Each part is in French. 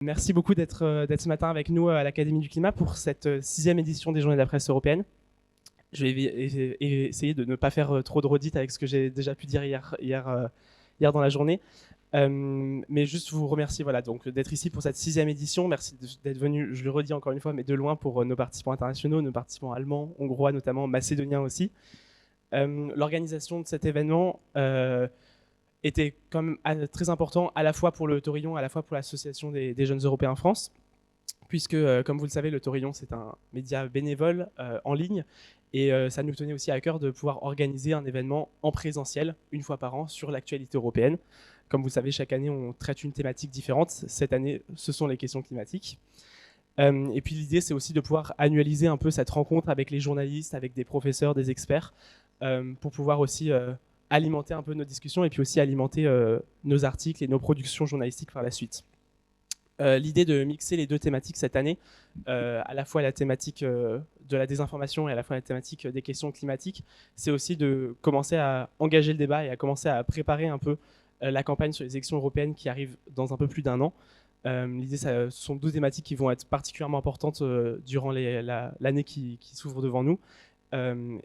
Merci beaucoup d'être ce matin avec nous à l'Académie du Climat pour cette 6e édition des Journées de la presse européenne. Je vais essayer de ne pas faire trop de redites avec ce que j'ai déjà pu dire hier dans la journée. Mais juste vous remercier donc d'être ici pour cette 6e édition. Merci d'être venu, je le redis encore une fois, mais de loin pour nos participants internationaux, nos participants allemands, hongrois notamment, macédoniens aussi. L'organisation de cet événement était quand même très important à la fois pour le Taurillon, à la fois pour l'association des jeunes Européens France, puisque, comme vous le savez, le Taurillon, c'est un média bénévole en ligne, et ça nous tenait aussi à cœur de pouvoir organiser un événement en présentiel, une fois par an, sur l'actualité européenne. Comme vous le savez, chaque année, on traite une thématique différente. Cette année, ce sont les questions climatiques. Et puis l'idée, c'est aussi de pouvoir annualiser un peu cette rencontre avec les journalistes, avec des professeurs, des experts, pour pouvoir aussi alimenter un peu nos discussions et puis aussi alimenter nos articles et nos productions journalistiques par la suite. L'idée de mixer les deux thématiques cette année, à la fois la thématique de la désinformation et à la fois la thématique des questions climatiques, c'est aussi de commencer à engager le débat et à commencer à préparer un peu la campagne sur les élections européennes qui arrivent dans un peu plus d'un an. L'idée, ce sont deux thématiques qui vont être particulièrement importantes durant l'année qui s'ouvre devant nous.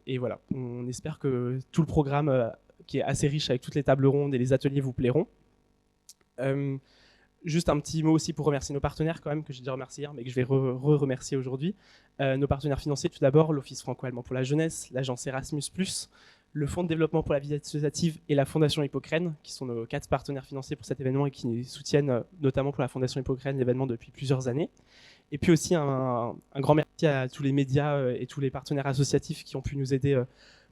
Et voilà, on espère que tout le programme qui est assez riche avec toutes les tables rondes et les ateliers vous plairont. Juste un petit mot aussi pour remercier nos partenaires quand même, que j'ai déjà remercié hier, mais que je vais remercier aujourd'hui. Nos partenaires financiers, tout d'abord, l'Office franco-allemand pour la jeunesse, l'agence Erasmus+, le Fonds de développement pour la vie associative et la Fondation Hippocrène, qui sont nos 4 partenaires financiers pour cet événement et qui nous soutiennent notamment pour la Fondation Hippocrène l'événement depuis plusieurs années. Et puis aussi un grand merci à tous les médias et tous les partenaires associatifs qui ont pu nous aider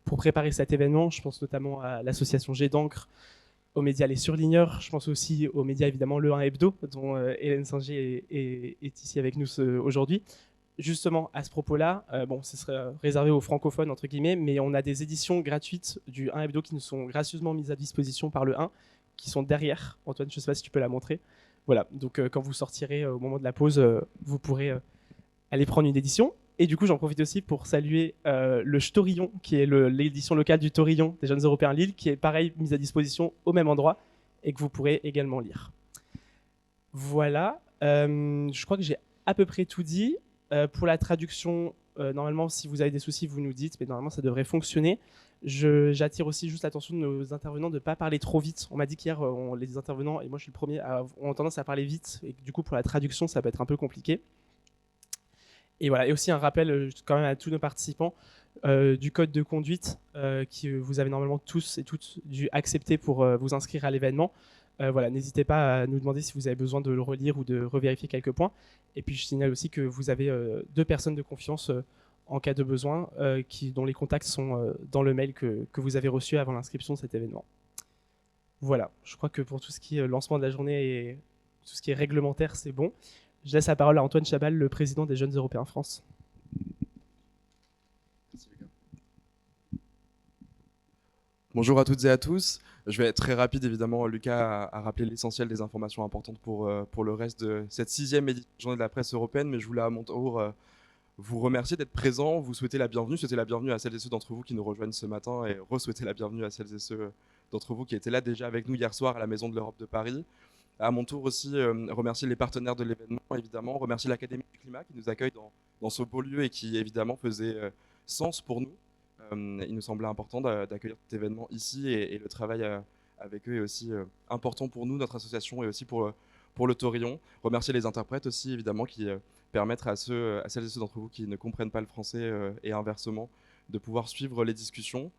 pour préparer cet événement. Je pense notamment à l'association Jet d'encre, aux médias Les Surligneurs, je pense aussi aux médias évidemment Le 1 Hebdo, dont Hélène Singer est ici avec nous aujourd'hui. Justement, à ce propos-là, ce serait réservé aux francophones, entre guillemets, mais on a des éditions gratuites du 1 Hebdo qui nous sont gracieusement mises à disposition par le 1, qui sont derrière. Antoine, je ne sais pas si tu peux la montrer. Voilà, donc quand vous sortirez au moment de la pause, vous pourrez aller prendre une édition. Et du coup, j'en profite aussi pour saluer le Taurillon, qui est l'édition locale du Taurillon des Jeunes Européens Lille, qui est pareil, mise à disposition au même endroit et que vous pourrez également lire. Voilà, je crois que j'ai à peu près tout dit. Pour la traduction, normalement, si vous avez des soucis, vous nous dites, mais normalement, ça devrait fonctionner. J'attire aussi juste l'attention de nos intervenants de ne pas parler trop vite. On m'a dit qu'hier, les intervenants, et moi je suis le premier, ont tendance à parler vite, et du coup, pour la traduction, ça peut être un peu compliqué. Et voilà, et aussi un rappel quand même à tous nos participants du code de conduite que vous avez normalement tous et toutes dû accepter pour vous inscrire à l'événement. Voilà, n'hésitez pas à nous demander si vous avez besoin de le relire ou de revérifier quelques points. Et puis je signale aussi que vous avez 2 personnes de confiance en cas de besoin, dont les contacts sont dans le mail que vous avez reçu avant l'inscription de cet événement. Voilà, je crois que pour tout ce qui est lancement de la journée et tout ce qui est réglementaire, c'est bon. Je laisse la parole à Antoine Chabal, le président des Jeunes Européens France. Merci, Lucas. Bonjour à toutes et à tous. Je vais être très rapide, évidemment. Lucas a rappelé l'essentiel des informations importantes pour le reste de cette 6e édition de Journée de la presse européenne, mais je voulais à mon tour vous remercier d'être présents, vous souhaiter la bienvenue à celles et ceux d'entre vous qui nous rejoignent ce matin et re-souhaiter la bienvenue à celles et ceux d'entre vous qui étaient là déjà avec nous hier soir à la Maison de l'Europe de Paris. À mon tour aussi, remercier les partenaires de l'événement, évidemment, remercier l'Académie du Climat qui nous accueille dans ce beau lieu et qui, évidemment, faisait sens pour nous. Il nous semblait important d'accueillir cet événement ici et le travail avec eux est aussi important pour nous, notre association et aussi pour le Taurillon. Remercier les interprètes aussi, évidemment, qui permettent à celles et ceux d'entre vous qui ne comprennent pas le français et inversement de pouvoir suivre les discussions.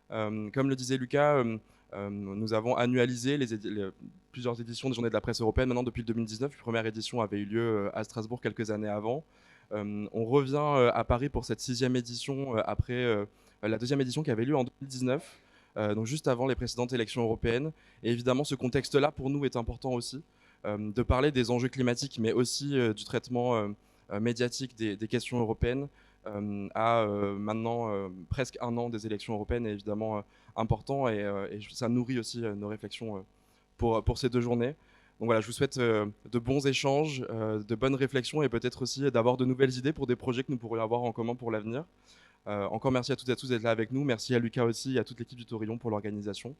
Comme le disait Lucas, nous avons annualisé plusieurs éditions des Journées de la presse européenne maintenant depuis le 2019. La première édition avait eu lieu à Strasbourg quelques années avant. On revient à Paris pour cette 6e édition après la 2e édition qui avait lieu en 2019, donc juste avant les précédentes élections européennes. Et évidemment, ce contexte-là, pour nous, est important aussi, de parler des enjeux climatiques, mais aussi du traitement médiatique des questions européennes. À maintenant presque un an des élections européennes est évidemment important et ça nourrit aussi nos réflexions pour ces 2 journées. Donc voilà, je vous souhaite de bons échanges, de bonnes réflexions et peut-être aussi d'avoir de nouvelles idées pour des projets que nous pourrions avoir en commun pour l'avenir. Encore merci à toutes et à tous d'être là avec nous. Merci à Lucas aussi et à toute l'équipe du Taurillon pour l'organisation.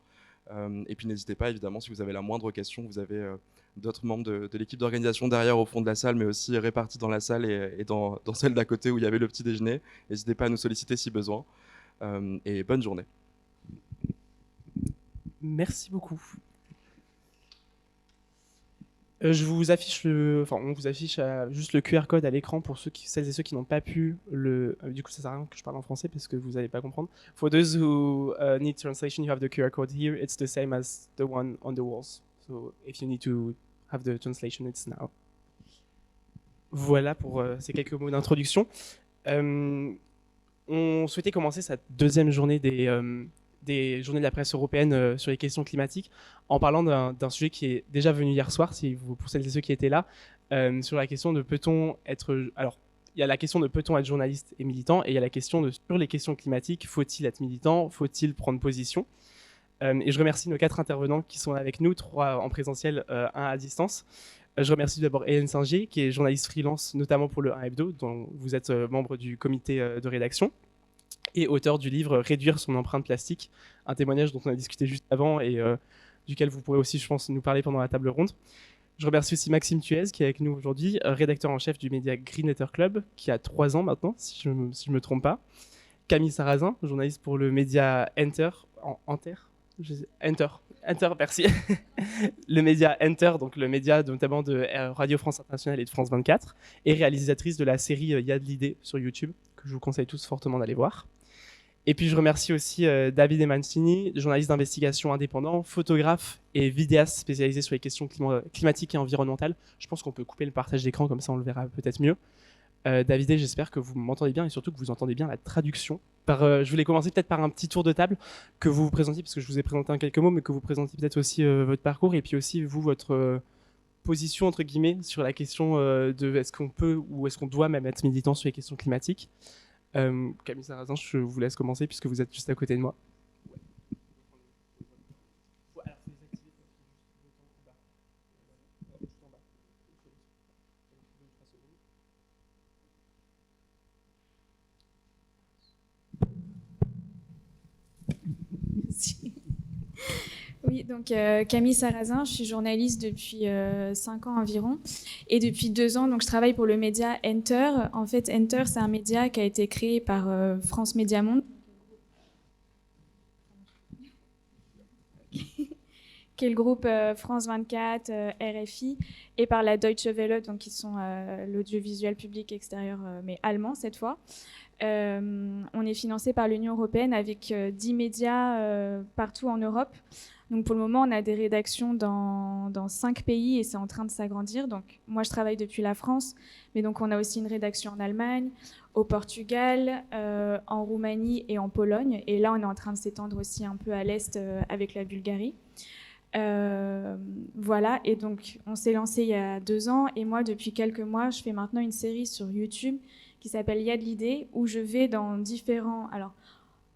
Et puis n'hésitez pas, évidemment, si vous avez la moindre question, vous avez d'autres membres de l'équipe d'organisation derrière au fond de la salle, mais aussi répartis dans la salle et dans celle d'à côté où il y avait le petit déjeuner. N'hésitez pas à nous solliciter si besoin. Et bonne journée. Merci beaucoup. On vous affiche juste le QR code à l'écran pour celles et ceux qui n'ont pas pu du coup, ça sert à rien que je parle en français parce que vous n'allez pas comprendre. For those who need translation, you have the QR code here. It's the same as the one on the walls. So if you need to have the translation, it's now. Voilà pour ces quelques mots d'introduction. On souhaitait commencer cette deuxième journée des journées de la presse européenne sur les questions climatiques en parlant d'un sujet qui est déjà venu hier soir, pour celles et ceux qui étaient là, sur la question de peut-on être... Alors, il y a la question de peut-on être journaliste et militant, et il y a la question de sur les questions climatiques, faut-il être militant, faut-il prendre position et je remercie nos 4 intervenants qui sont avec nous, 3 en présentiel, 1 à distance. Je remercie d'abord Hélène Singer, qui est journaliste freelance, notamment pour le 1 Hebdo, dont vous êtes membre du comité de rédaction, et auteur du livre Réduire son empreinte plastique, un témoignage dont on a discuté juste avant et duquel vous pourrez aussi, je pense, nous parler pendant la table ronde. Je remercie aussi Maxime Thuez, qui est avec nous aujourd'hui, rédacteur en chef du média Green Letter Club, qui a 3 ans maintenant, si je ne me trompe pas. Camille Sarrazin, journaliste pour le média Enter, merci. Le média Enter, donc le média notamment de Radio France Internationale et de France 24, et réalisatrice de la série Y'a de l'idée sur YouTube, que je vous conseille tous fortement d'aller voir. Et puis je remercie aussi David Emancini, journaliste d'investigation indépendant, photographe et vidéaste spécialisé sur les questions climatiques et environnementales. Je pense qu'on peut couper le partage d'écran, comme ça on le verra peut-être mieux. David, j'espère que vous m'entendez bien et surtout que vous entendez bien la traduction. Je voulais commencer peut-être par un petit tour de table, que vous vous présentiez, parce que je vous ai présenté en quelques mots, mais que vous présentiez peut-être aussi votre parcours et puis aussi vous, votre position, entre guillemets, sur la question de est-ce qu'on peut ou est-ce qu'on doit même être militant sur les questions climatiques. Camille Sarrazin, je vous laisse commencer puisque vous êtes juste à côté de moi. Merci. Oui, donc Camille Sarrazin, je suis journaliste depuis 5 ans environ et depuis 2 ans, donc je travaille pour le média Enter. En fait, Enter, c'est un média qui a été créé par France Média Monde, qui est le groupe France 24, RFI, et par la Deutsche Welle, donc qui sont l'audiovisuel public extérieur, mais allemand cette fois. On est financé par l'Union européenne avec 10 médias partout en Europe. Donc pour le moment, on a des rédactions dans 5 pays et c'est en train de s'agrandir. Donc moi, je travaille depuis la France, mais donc on a aussi une rédaction en Allemagne, au Portugal, en Roumanie et en Pologne. Et là, on est en train de s'étendre aussi un peu à l'est avec la Bulgarie. Voilà, et donc on s'est lancé il y a 2 ans et moi, depuis quelques mois, je fais maintenant une série sur YouTube qui s'appelle Y'a de l'idée, où je vais dans différents... Alors,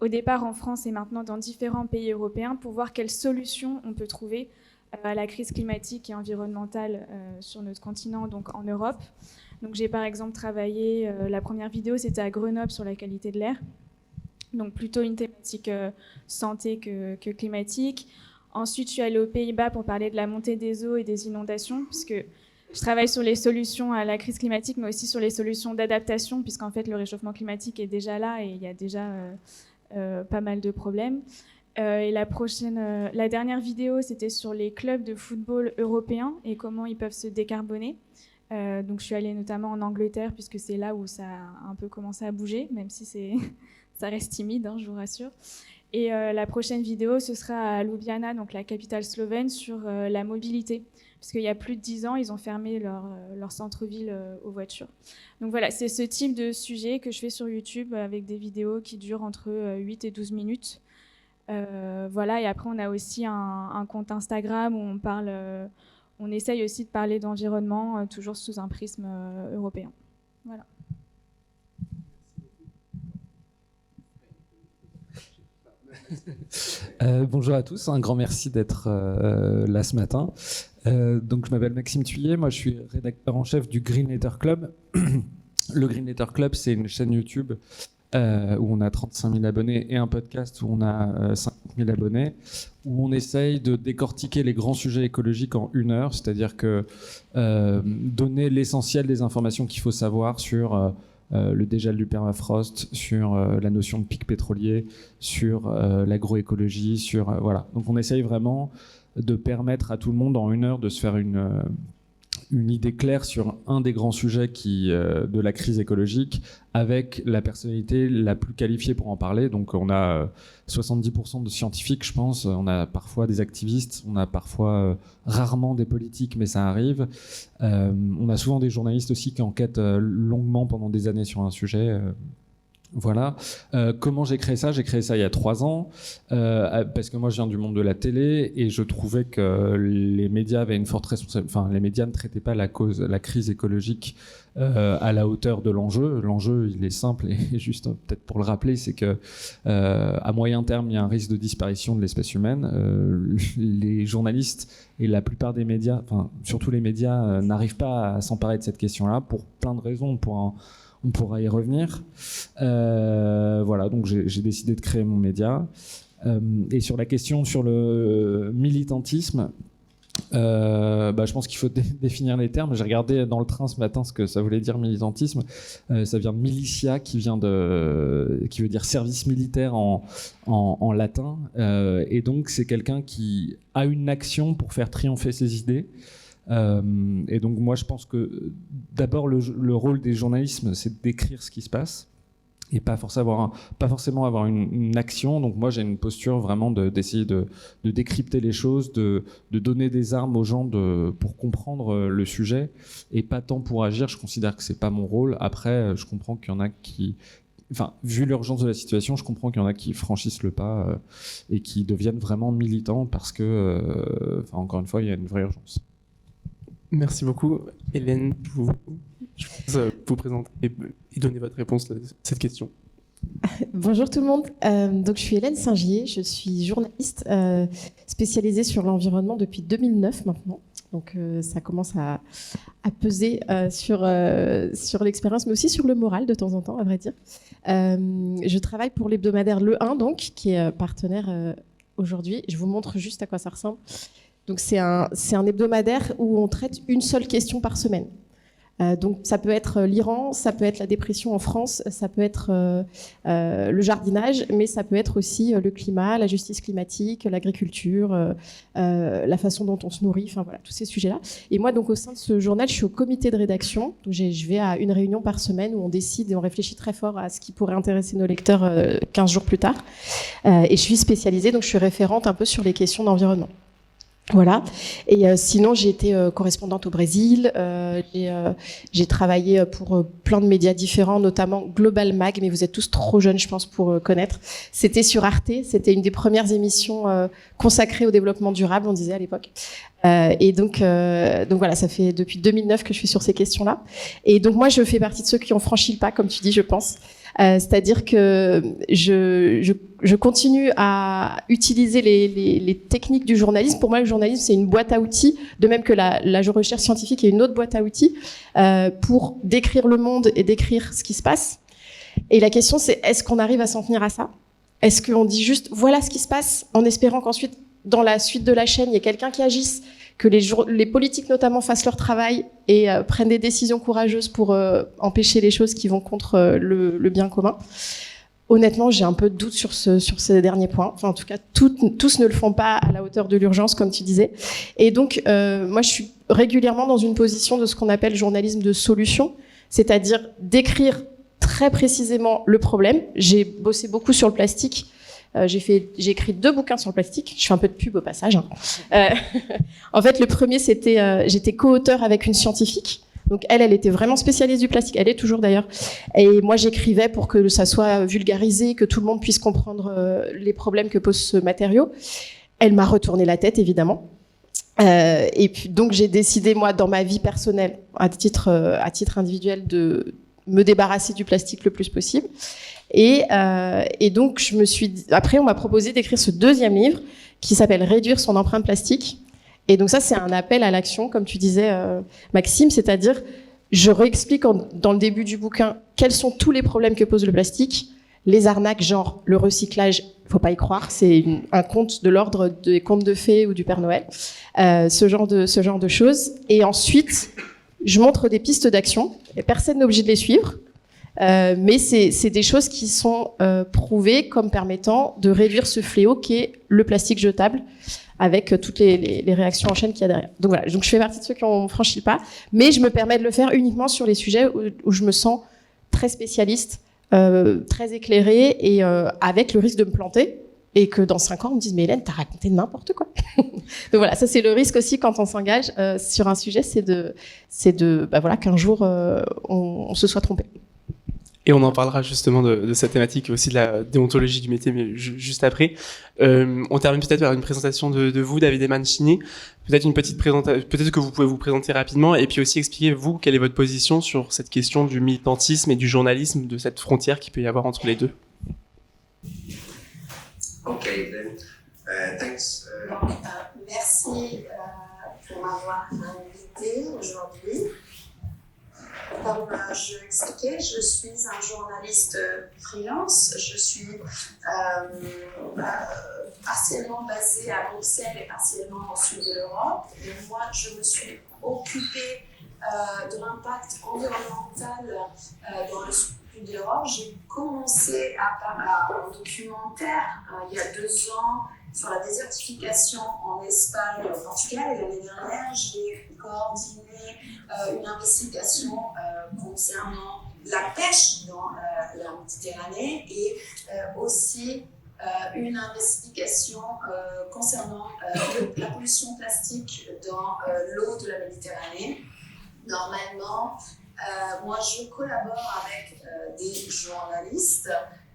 au départ en France et maintenant dans différents pays européens pour voir quelles solutions on peut trouver à la crise climatique et environnementale sur notre continent, donc en Europe. Donc j'ai par exemple travaillé, la première vidéo c'était à Grenoble sur la qualité de l'air, donc plutôt une thématique santé que climatique. Ensuite je suis allée aux Pays-Bas pour parler de la montée des eaux et des inondations, puisque je travaille sur les solutions à la crise climatique, mais aussi sur les solutions d'adaptation, puisqu'en fait le réchauffement climatique est déjà là et il y a déjà... pas mal de problèmes. Et la dernière vidéo, c'était sur les clubs de football européens et comment ils peuvent se décarboner. Donc je suis allée notamment en Angleterre, puisque c'est là où ça a un peu commencé à bouger, même si ça reste timide, hein, je vous rassure. Et la prochaine vidéo, ce sera à Ljubljana, donc la capitale slovène, sur la mobilité. Parce qu'il y a plus de 10 ans, ils ont fermé leur centre-ville aux voitures. Donc voilà, c'est ce type de sujet que je fais sur YouTube avec des vidéos qui durent entre 8 et 12 minutes. Voilà, et après, on a aussi un compte Instagram où on essaye aussi de parler d'environnement, toujours sous un prisme européen. Voilà. Bonjour à tous, un grand merci d'être là ce matin. Donc je m'appelle Maxime Thuillier, moi je suis rédacteur en chef du Green Letter Club. Le Green Letter Club, c'est une chaîne YouTube où on a 35 000 abonnés, et un podcast où on a 50 000 abonnés, où on essaye de décortiquer les grands sujets écologiques en 1 heure, c'est-à-dire que donner l'essentiel des informations qu'il faut savoir sur le dégel du permafrost, sur la notion de pic pétrolier, sur l'agroécologie, sur voilà. Donc on essaye vraiment de permettre à tout le monde en 1 heure de se faire une idée claire sur un des grands sujets de la crise écologique, avec la personnalité la plus qualifiée pour en parler. Donc on a 70% de scientifiques, je pense, on a parfois des activistes, on a parfois rarement des politiques, mais ça arrive. On a souvent des journalistes aussi qui enquêtent longuement pendant des années sur un sujet. Voilà. Comment j'ai créé ça ? J'ai créé ça il y a 3 ans, parce que moi je viens du monde de la télé et je trouvais que les médias avaient une forte responsabilité. Enfin, les médias ne traitaient pas la crise écologique à la hauteur de l'enjeu. L'enjeu, il est simple et juste peut-être pour le rappeler, c'est que à moyen terme, il y a un risque de disparition de l'espèce humaine. Les journalistes et la plupart des médias, enfin surtout les médias, n'arrivent pas à s'emparer de cette question-là pour plein de raisons. On pourra y revenir. Voilà, donc j'ai décidé de créer mon média. Et sur la question sur le militantisme, je pense qu'il faut définir les termes. J'ai regardé dans le train ce matin ce que ça voulait dire militantisme. Ça vient de militia, qui veut dire service militaire en latin. Et donc c'est quelqu'un qui a une action pour faire triompher ses idées. Et donc moi je pense que d'abord le rôle des journalistes, c'est d'écrire ce qui se passe et pas forcément avoir une action. Donc moi j'ai une posture vraiment d'essayer de décrypter les choses, de donner des armes aux gens pour comprendre le sujet, et pas tant pour agir. Je considère que c'est pas mon rôle. Après je comprends qu'il y en a qui, enfin, vu l'urgence de la situation, je comprends qu'il y en a qui franchissent le pas et qui deviennent vraiment militants parce que, encore une fois, il y a une vraie urgence. Merci beaucoup. Hélène, je vous présenter et donner votre réponse à cette question. Bonjour tout le monde. Donc, je suis Hélène Singier, je suis journaliste spécialisée sur l'environnement depuis 2009 maintenant. Donc ça commence à peser sur l'expérience, mais aussi sur le moral de temps en temps, à vrai dire. Je travaille pour l'hebdomadaire Le 1, donc, qui est partenaire aujourd'hui. Je vous montre juste à quoi ça ressemble. Donc c'est un hebdomadaire où on traite une seule question par semaine. Donc ça peut être l'Iran, ça peut être la dépression en France, ça peut être le jardinage, mais ça peut être aussi le climat, la justice climatique, l'agriculture, la façon dont on se nourrit, enfin voilà, tous ces sujets-là. Et moi, donc au sein de ce journal, je suis au comité de rédaction. Donc je vais à une réunion par semaine où on décide et on réfléchit très fort à ce qui pourrait intéresser nos lecteurs 15 jours plus tard. Et je suis spécialisée, donc je suis référente un peu sur les questions d'environnement. Voilà. Et sinon, j'ai été correspondante au Brésil. J'ai travaillé pour plein de médias différents, notamment Global Mag, mais vous êtes tous trop jeunes, je pense, pour connaître. C'était sur Arte. C'était une des premières émissions consacrées au développement durable, on disait à l'époque. Et donc voilà, ça fait depuis 2009 que je suis sur ces questions-là. Et donc moi, je fais partie de ceux qui ont franchi le pas, comme tu dis, je pense. C'est-à-dire que je continue à utiliser les techniques du journalisme. Pour moi, le journalisme, c'est une boîte à outils, de même que la recherche scientifique est une autre boîte à outils pour décrire le monde et décrire ce qui se passe. Et la question, c'est est-ce qu'on arrive à s'en tenir à ça ? Est-ce qu'on dit juste voilà ce qui se passe, en espérant qu'ensuite, dans la suite de la chaîne, il y ait quelqu'un qui agisse, que les politiques notamment fassent leur travail et prennent des décisions courageuses pour empêcher les choses qui vont contre le bien commun. Honnêtement, j'ai un peu de doute sur ces derniers points. Enfin, en tout cas, tous ne le font pas à la hauteur de l'urgence, comme tu disais. Et donc, moi, je suis régulièrement dans une position de ce qu'on appelle journalisme de solution, c'est-à-dire d'écrire très précisément le problème. J'ai bossé beaucoup sur le plastique. J'ai écrit 2 bouquins sur le plastique. Je fais un peu de pub au passage. En fait, le premier, c'était j'étais co-auteur avec une scientifique. Donc elle était vraiment spécialiste du plastique. Elle est toujours d'ailleurs. Et moi, j'écrivais pour que ça soit vulgarisé, que tout le monde puisse comprendre les problèmes que pose ce matériau. Elle m'a retourné la tête, évidemment. Et puis donc j'ai décidé, moi, dans ma vie personnelle, à titre individuel, de me débarrasser du plastique le plus possible. Et donc, après, on m'a proposé d'écrire ce 2e livre qui s'appelle Réduire son empreinte plastique. Et donc ça, c'est un appel à l'action, comme tu disais, Maxime, c'est-à-dire, je réexplique dans le début du bouquin quels sont tous les problèmes que pose le plastique, Les arnaques, genre le recyclage, faut pas y croire, c'est un conte de l'ordre des contes de fées ou du Père Noël, ce genre de choses. Et ensuite, je montre des pistes d'action, et personne n'est obligé de les suivre, mais c'est des choses qui sont prouvées comme permettant de réduire ce fléau qui est le plastique jetable, avec toutes les réactions en chaîne qu'il y a derrière. Donc voilà, donc je fais partie de ceux qui ont franchi le pas, mais je me permets de le faire uniquement sur les sujets où je me sens très spécialiste, très éclairée, et avec le risque de me planter, et que dans 5 ans, on me dise « Mais Hélène, t'as raconté n'importe quoi !» Donc voilà, ça c'est le risque aussi quand on s'engage sur un sujet, c'est voilà, qu'un jour, on se soit trompé. Et on en parlera justement de cette thématique et aussi de la déontologie du métier, mais juste après. On termine peut-être par une présentation de vous, Davide Mancini. Peut-être une petite présentation, peut-être que vous pouvez vous présenter rapidement et puis aussi expliquer, vous, quelle est votre position sur cette question du militantisme et du journalisme, de cette frontière qu'il peut y avoir entre les deux. Ok, then, thanks. Merci pour m'avoir invité aujourd'hui. Comme je l'expliquais, je suis un journaliste freelance. Je suis partiellement basée à Bruxelles et partiellement au sud de l'Europe. Et moi, je me suis occupée de l'impact environnemental dans le sud de l'Europe. J'ai commencé un documentaire il y a 2 ans sur la désertification en Espagne et au Portugal. Et l'année dernière, j'ai coordonné une investigation concernant la pêche dans la Méditerranée et aussi une investigation concernant la pollution plastique dans l'eau de la Méditerranée. Normalement, moi je collabore avec des journalistes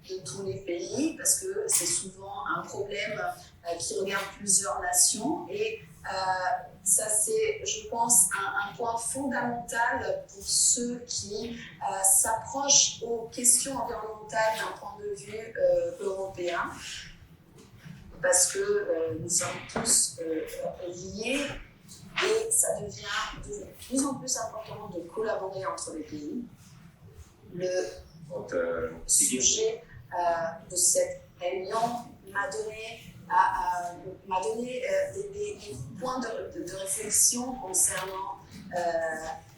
de tous les pays parce que c'est souvent un problème qui regarde plusieurs nations et ça c'est, je pense, un point fondamental pour ceux qui s'approchent aux questions environnementales d'un point de vue européen parce que nous sommes tous liés et ça devient de plus en plus important de collaborer entre les pays. Le sujet de cette réunion m'a donné des points de réflexion concernant,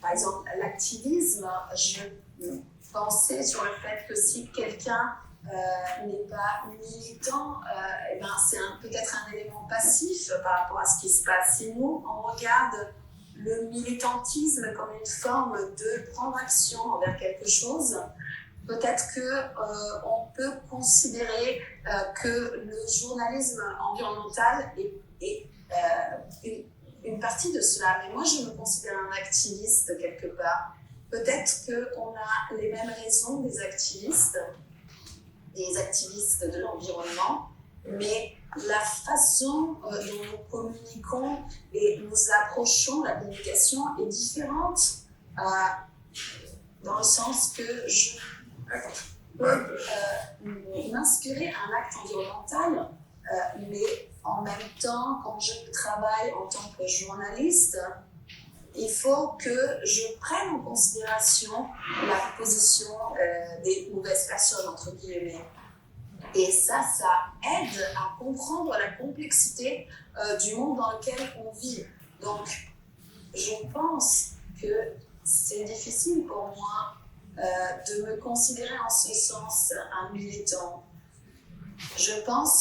par exemple, l'activisme. Je pensais sur le fait que si quelqu'un n'est pas militant, eh ben c'est peut-être un élément passif par rapport à ce qui se passe. Si nous, on regarde le militantisme comme une forme de prendre action envers quelque chose, peut-être qu'on peut considérer que le journalisme environnemental est une partie de cela. Mais moi, je me considère un activiste quelque part. Peut-être qu'on a les mêmes raisons des activistes de l'environnement, mais la façon dont nous communiquons et nous approchons la communication est différente dans le sens que je peux m'inspirer un acte environnemental, mais en même temps, quand je travaille en tant que journaliste, il faut que je prenne en considération la position des mauvaises personnes, entre guillemets. Et ça aide à comprendre la complexité du monde dans lequel on vit. Donc, je pense que c'est difficile pour moi de me considérer en ce sens un militant. Je pense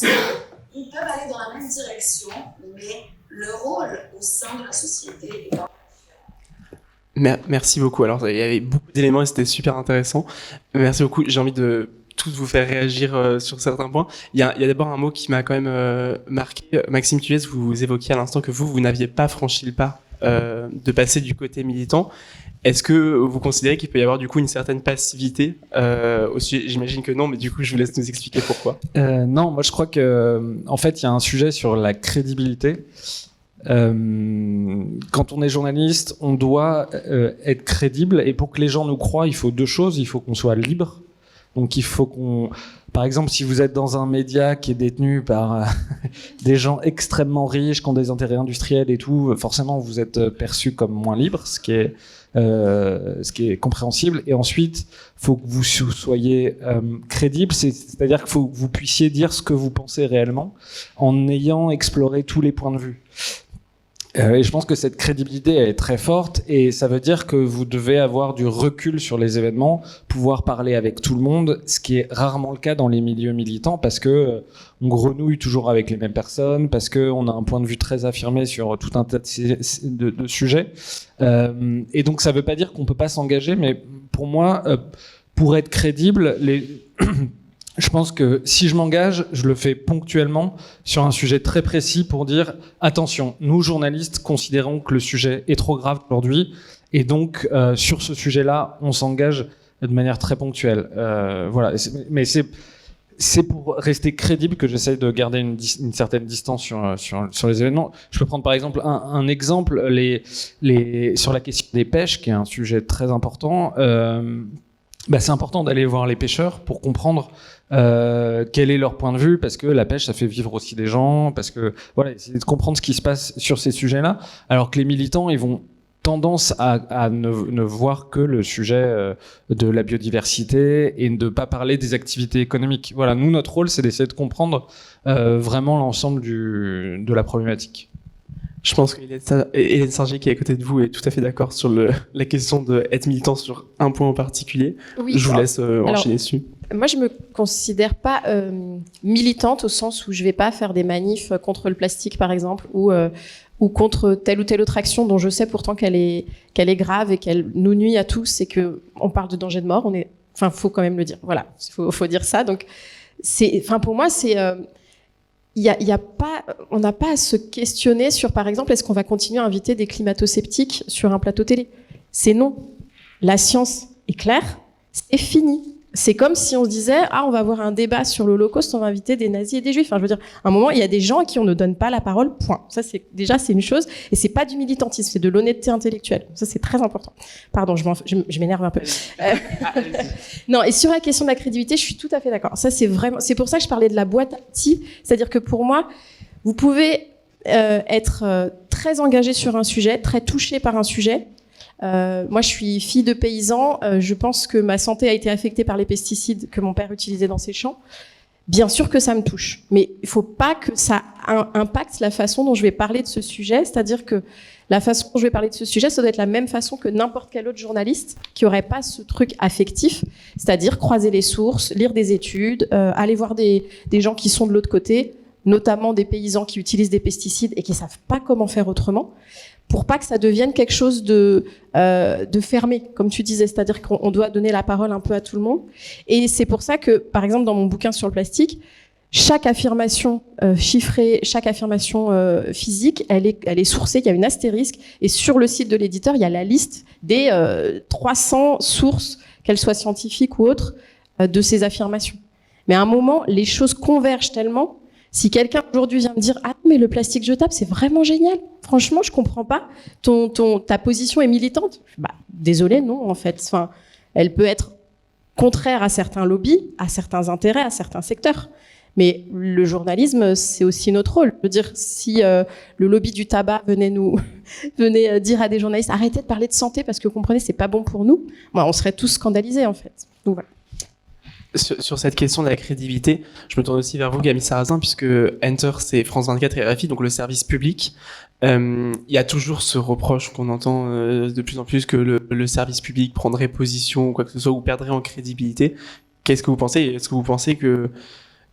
qu'ils peuvent aller dans la même direction, mais le rôle au sein de la société est pas. Merci beaucoup. Alors, il y avait beaucoup d'éléments et c'était super intéressant. Merci beaucoup. J'ai envie de tous vous faire réagir sur certains points. Il y a d'abord un mot qui m'a quand même marqué. Maxime Thuès, vous évoquiez à l'instant que vous n'aviez pas franchi le pas de passer du côté militant. Est-ce que vous considérez qu'il peut y avoir du coup une certaine passivité au sujet ? J'imagine que non, mais du coup, je vous laisse nous expliquer pourquoi. Non, moi je crois que en fait, il y a un sujet sur la crédibilité. Quand on est journaliste, on doit être crédible, et pour que les gens nous croient, il faut 2 choses. Il faut qu'on soit libre. Donc il faut qu'on, par exemple, si vous êtes dans un média qui est détenu par des gens extrêmement riches, qui ont des intérêts industriels et tout, forcément vous êtes perçu comme moins libre, ce qui est ce qui est compréhensible. Et ensuite, faut que vous soyez crédible, c'est-à-dire qu'il faut que vous puissiez dire ce que vous pensez réellement en ayant exploré tous les points de vue. Et je pense que cette crédibilité elle est très forte et ça veut dire que vous devez avoir du recul sur les événements, pouvoir parler avec tout le monde, ce qui est rarement le cas dans les milieux militants parce que on grenouille toujours avec les mêmes personnes, parce qu'on a un point de vue très affirmé sur tout un tas de sujets. Et donc ça veut pas dire qu'on peut pas s'engager, mais pour moi, pour être crédible, je pense que si je m'engage, je le fais ponctuellement sur un sujet très précis pour dire attention, nous journalistes considérons que le sujet est trop grave aujourd'hui et donc sur ce sujet-là, on s'engage de manière très ponctuelle. Voilà, mais c'est pour rester crédible que j'essaie de garder une certaine distance sur les événements. Je peux prendre par exemple un exemple sur la question des pêches, qui est un sujet très important. C'est important d'aller voir les pêcheurs pour comprendre quel est leur point de vue, parce que la pêche ça fait vivre aussi des gens, parce que voilà, essayer de comprendre ce qui se passe sur ces sujets-là, alors que les militants ils vont tendance à ne voir que le sujet de la biodiversité et de ne pas parler des activités économiques. Voilà, nous notre rôle c'est d'essayer de comprendre vraiment l'ensemble de la problématique. Je pense qu'Hélène Singier, qui est à côté de vous, est tout à fait d'accord sur la question d'être militant sur un point en particulier. Oui, je vous laisse enchaîner dessus. Moi, je me considère pas militante au sens où je vais pas faire des manifs contre le plastique, par exemple, ou contre telle ou telle autre action dont je sais pourtant qu'elle est grave et qu'elle nous nuit à tous et que on parle de danger de mort. Faut quand même le dire. Voilà, faut dire ça. Donc, pour moi, c'est on n'a pas à se questionner sur, par exemple, est-ce qu'on va continuer à inviter des climato-sceptiques sur un plateau télé ? C'est non. La science est claire, c'est fini. C'est comme si on se disait, on va avoir un débat sur l'Holocauste, on va inviter des nazis et des juifs. Enfin, je veux dire, à un moment, il y a des gens à qui on ne donne pas la parole, point. Ça, c'est une chose. Et c'est pas du militantisme, c'est de l'honnêteté intellectuelle. Ça, c'est très important. Pardon, je m'énerve un peu. Non, et sur la question de la crédibilité, je suis tout à fait d'accord. Ça, c'est pour ça que je parlais de la boîte à outils. C'est-à-dire que pour moi, vous pouvez être très engagé sur un sujet, très touché par un sujet. Moi, je suis fille de paysan. Je pense que ma santé a été affectée par les pesticides que mon père utilisait dans ses champs. Bien sûr que ça me touche, mais il ne faut pas que ça impacte la façon dont je vais parler de ce sujet. C'est-à-dire que la façon dont je vais parler de ce sujet, ça doit être la même façon que n'importe quel autre journaliste qui n'aurait pas ce truc affectif, c'est-à-dire croiser les sources, lire des études, aller voir des gens qui sont de l'autre côté, notamment des paysans qui utilisent des pesticides et qui ne savent pas comment faire autrement, pour pas que ça devienne quelque chose de fermé, comme tu disais, c'est-à-dire qu'on doit donner la parole un peu à tout le monde. Et c'est pour ça que, par exemple, dans mon bouquin sur le plastique, chaque affirmation chiffrée, chaque affirmation physique, elle est sourcée, il y a une astérisque, et sur le site de l'éditeur, il y a la liste des 300 sources, qu'elles soient scientifiques ou autres, de ces affirmations. Mais à un moment, les choses convergent tellement. Si quelqu'un aujourd'hui vient me dire « Ah, mais le plastique jetable, c'est vraiment génial. Franchement, je comprends pas. Ta position est militante. » Désolé, non, en fait. Enfin, elle peut être contraire à certains lobbies, à certains intérêts, à certains secteurs. Mais le journalisme, c'est aussi notre rôle. Je veux dire, si le lobby du tabac venait dire à des journalistes « Arrêtez de parler de santé parce que, vous comprenez, c'est pas bon pour nous », on serait tous scandalisés, en fait. Donc voilà. Sur cette question de la crédibilité, je me tourne aussi vers vous, Camille Sarrazin, puisque Enter, c'est France 24 et RFI, donc le service public. Il y a toujours ce reproche qu'on entend de plus en plus que le service public prendrait position ou quoi que ce soit, ou perdrait en crédibilité. Qu'est-ce que vous pensez ? Est-ce que vous pensez que,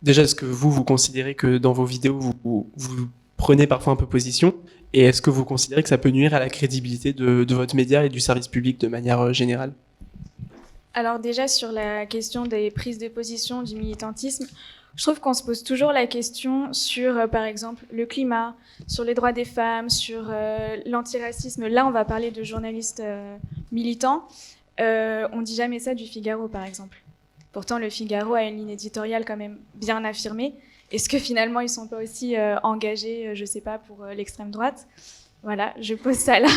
déjà, est-ce que vous considérez que dans vos vidéos, vous prenez parfois un peu position ? Et est-ce que vous considérez que ça peut nuire à la crédibilité de votre média et du service public de manière générale ? Alors déjà, sur la question des prises de position du militantisme, je trouve qu'on se pose toujours la question sur, par exemple, le climat, sur les droits des femmes, sur l'antiracisme. Là, on va parler de journalistes militants. On ne dit jamais ça du Figaro, par exemple. Pourtant, le Figaro a une ligne éditoriale quand même bien affirmée. Est-ce que finalement, ils ne sont pas aussi engagés, je ne sais pas, pour l'extrême droite ? Voilà, je pose ça là.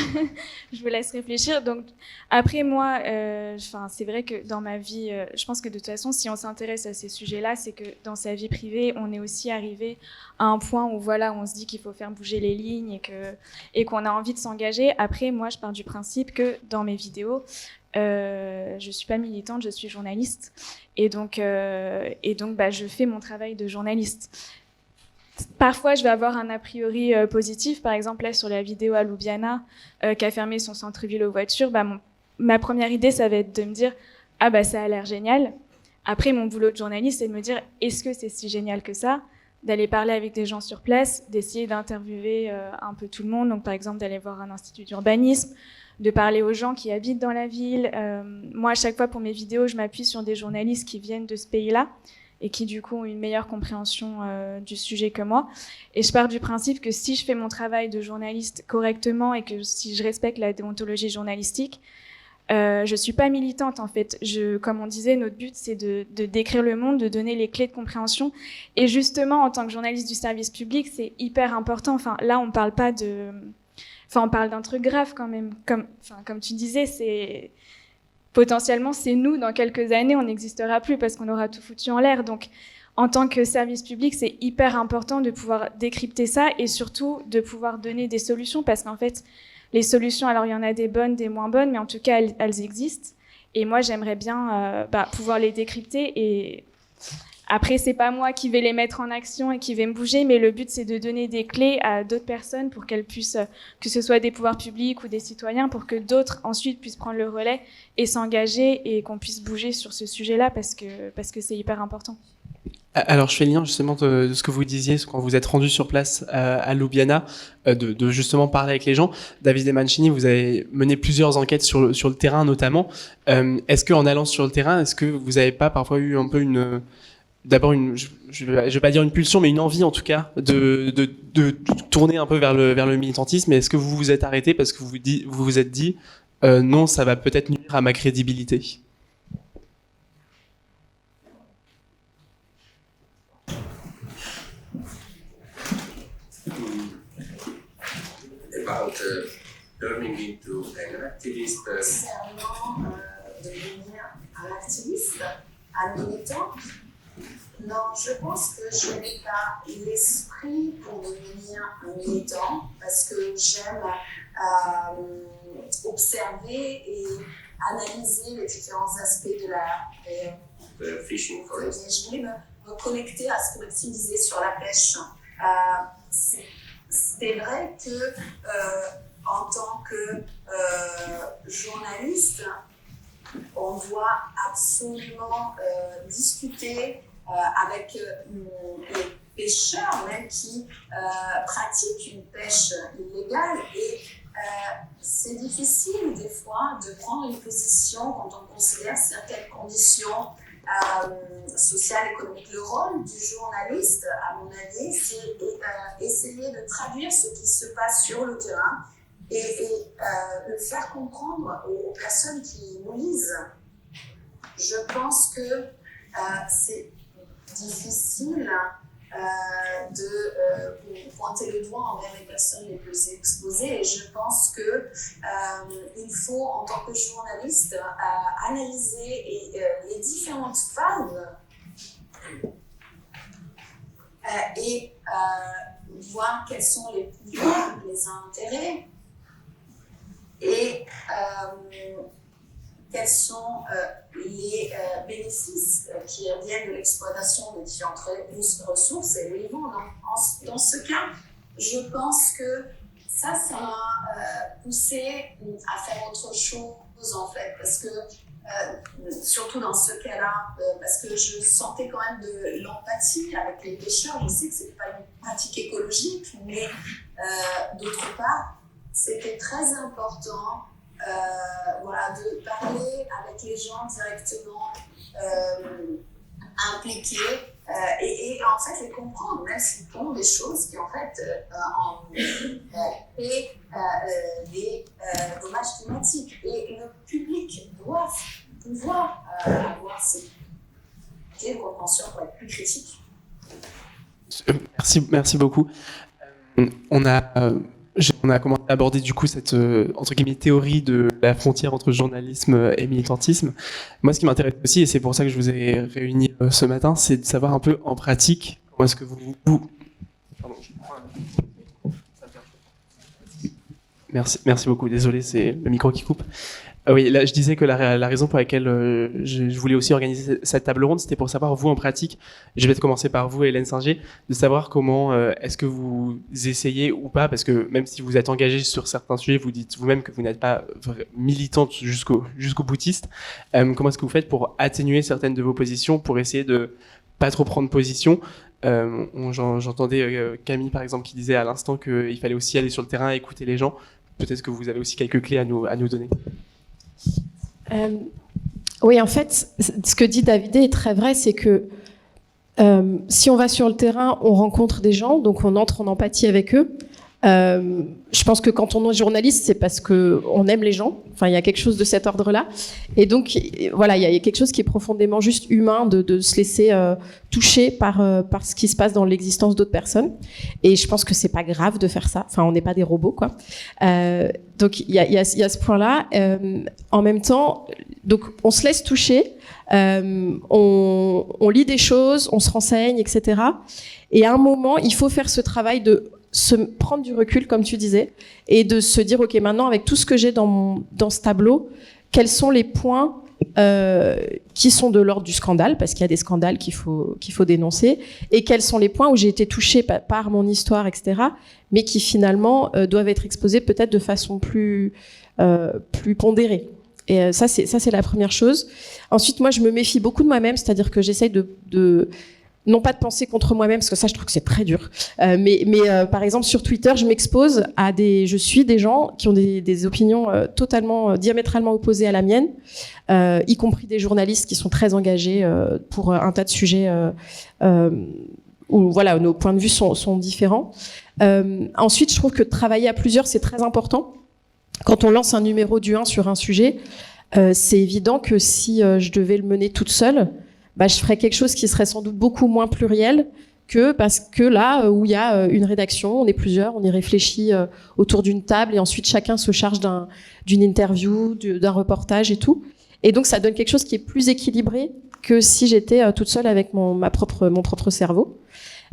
Je vous laisse réfléchir. Donc, après, moi, c'est vrai que dans ma vie, je pense que de toute façon, si on s'intéresse à ces sujets-là, c'est que dans sa vie privée, on est aussi arrivé à un point où, voilà, on se dit qu'il faut faire bouger les lignes et qu'on a envie de s'engager. Après, moi, je pars du principe que dans mes vidéos, je suis pas militante, je suis journaliste. Et donc, je fais mon travail de journaliste. Parfois, je vais avoir un a priori positif. Par exemple, là, sur la vidéo à Ljubljana, qui a fermé son centre-ville aux voitures, ma première idée, ça va être de me dire « Ah, ça a l'air génial ». Après, mon boulot de journaliste, c'est de me dire « Est-ce que c'est si génial que ça ?» D'aller parler avec des gens sur place, d'essayer d'interviewer un peu tout le monde. Donc, par exemple, d'aller voir un institut d'urbanisme, de parler aux gens qui habitent dans la ville. Moi, à chaque fois, pour mes vidéos, je m'appuie sur des journalistes qui viennent de ce pays-là et qui du coup ont une meilleure compréhension du sujet que moi. Et je pars du principe que si je fais mon travail de journaliste correctement et que si je respecte la déontologie journalistique, je suis pas militante en fait. Comme on disait, notre but c'est de décrire le monde, de donner les clés de compréhension. Et justement, en tant que journaliste du service public, c'est hyper important. Enfin, là, on parle pas de... Enfin, on parle d'un truc grave quand même. Comme tu disais, c'est... Potentiellement, c'est nous, dans quelques années, on n'existera plus parce qu'on aura tout foutu en l'air. Donc, en tant que service public, c'est hyper important de pouvoir décrypter ça et surtout de pouvoir donner des solutions parce qu'en fait, les solutions, alors il y en a des bonnes, des moins bonnes, mais en tout cas, elles existent. Et moi, j'aimerais bien pouvoir les décrypter et après, c'est pas moi qui vais les mettre en action et qui vais me bouger, mais le but, c'est de donner des clés à d'autres personnes pour qu'elles puissent, que ce soit des pouvoirs publics ou des citoyens, pour que d'autres ensuite puissent prendre le relais et s'engager et qu'on puisse bouger sur ce sujet-là parce que c'est hyper important. Alors, je fais le lien justement de ce que vous disiez quand vous êtes rendu sur place à Ljubljana, de justement parler avec les gens. Davide Mancini, vous avez mené plusieurs enquêtes sur le terrain notamment. Est-ce qu'en allant sur le terrain, est-ce que vous n'avez pas parfois eu un peu d'abord je vais pas dire une pulsion, mais une envie en tout cas de tourner un peu vers le militantisme. Et est-ce que vous vous êtes arrêté parce que vous vous êtes dit non, ça va peut-être nuire à ma crédibilité? About turning into an activist. Concernant devenir un activiste, un militant, non, je pense que je n'ai pas l'esprit pour devenir un militant parce que j'aime observer et analyser les différents aspects de la Fishing for instance. Je voulais me connecter à ce que Maxime disait sur la pêche. C'est vrai que en tant que journaliste, on doit absolument discuter avec les pêcheurs même qui pratiquent une pêche illégale et c'est difficile des fois de prendre une position quand on considère certaines conditions sociales, économiques. Le rôle du journaliste, à mon avis, c'est essayer de traduire ce qui se passe sur le terrain et le faire comprendre aux personnes qui nous lisent. Je pense que c'est difficile de pointer le doigt envers les personnes les plus exposées et je pense que il faut en tant que journaliste analyser les différentes phases et voir quels sont les pouvoirs, les intérêts et quels sont les bénéfices qui viennent de l'exploitation des différentes ressources et où ils vont. Donc, dans ce cas, je pense que ça m'a poussé à faire autre chose en fait, parce que surtout dans ce cas-là, parce que je sentais quand même de l'empathie avec les pêcheurs. Je sais que ce n'est pas une pratique écologique, mais d'autre part, c'était très important de parler avec les gens directement impliqués et en fait les comprendre, même s'ils font des choses qui en fait créent des dommages climatiques. Et le public doit pouvoir avoir cette compréhension pour être plus critique. Merci beaucoup. On a On a commencé à aborder du coup cette entre guillemets théorie de la frontière entre journalisme et militantisme. Moi, ce qui m'intéresse aussi, et c'est pour ça que je vous ai réunis ce matin, c'est de savoir un peu en pratique comment est-ce que Pardon, merci beaucoup. Désolé, c'est le micro qui coupe. Oui, là, je disais que la raison pour laquelle je voulais aussi organiser cette table ronde, c'était pour savoir, vous, en pratique, je vais commencer par vous, Hélène Singier, de savoir comment est-ce que vous essayez ou pas, parce que même si vous êtes engagé sur certains sujets, vous dites vous-même que vous n'êtes pas militante jusqu'au boutiste, comment est-ce que vous faites pour atténuer certaines de vos positions, pour essayer de pas trop prendre position? J'entendais Camille, par exemple, qui disait à l'instant qu'il fallait aussi aller sur le terrain, écouter les gens. Peut-être que vous avez aussi quelques clés à nous donner. Oui, en fait, ce que dit Davidé est très vrai, c'est que si on va sur le terrain, on rencontre des gens, donc on entre en empathie avec eux. Je pense que quand on est journaliste, c'est parce qu'on aime les gens. Enfin, il y a quelque chose de cet ordre-là. Et donc, voilà, il y a quelque chose qui est profondément juste humain de se laisser toucher par ce qui se passe dans l'existence d'autres personnes. Et je pense que c'est pas grave de faire ça. Enfin, on n'est pas des robots, quoi. Donc, il y a ce point-là. En même temps, donc, on se laisse toucher. On lit des choses, on se renseigne, etc. Et à un moment, il faut faire ce travail de se prendre du recul, comme tu disais, et de se dire, OK, maintenant, avec tout ce que j'ai dans ce tableau, quels sont les points qui sont de l'ordre du scandale, parce qu'il y a des scandales qu'il faut dénoncer, et quels sont les points où j'ai été touchée par mon histoire, etc., mais qui finalement doivent être exposés peut-être de façon plus pondérée. Et ça, c'est la première chose. Ensuite, moi, je me méfie beaucoup de moi-même, c'est-à-dire que j'essaye non pas de penser contre moi-même, parce que ça, je trouve que c'est très dur. Mais par exemple, sur Twitter, je suis des gens qui ont des opinions totalement, diamétralement opposées à la mienne, y compris des journalistes qui sont très engagés pour un tas de sujets où voilà, nos points de vue sont différents. Ensuite, je trouve que travailler à plusieurs, c'est très important. Quand on lance un numéro du 1 sur un sujet, c'est évident que si je devais le mener toute seule, je ferais quelque chose qui serait sans doute beaucoup moins pluriel parce que là où il y a une rédaction, on est plusieurs, on y réfléchit autour d'une table et ensuite chacun se charge d'une interview, d'un reportage et tout. Et donc ça donne quelque chose qui est plus équilibré que si j'étais toute seule avec mon propre cerveau.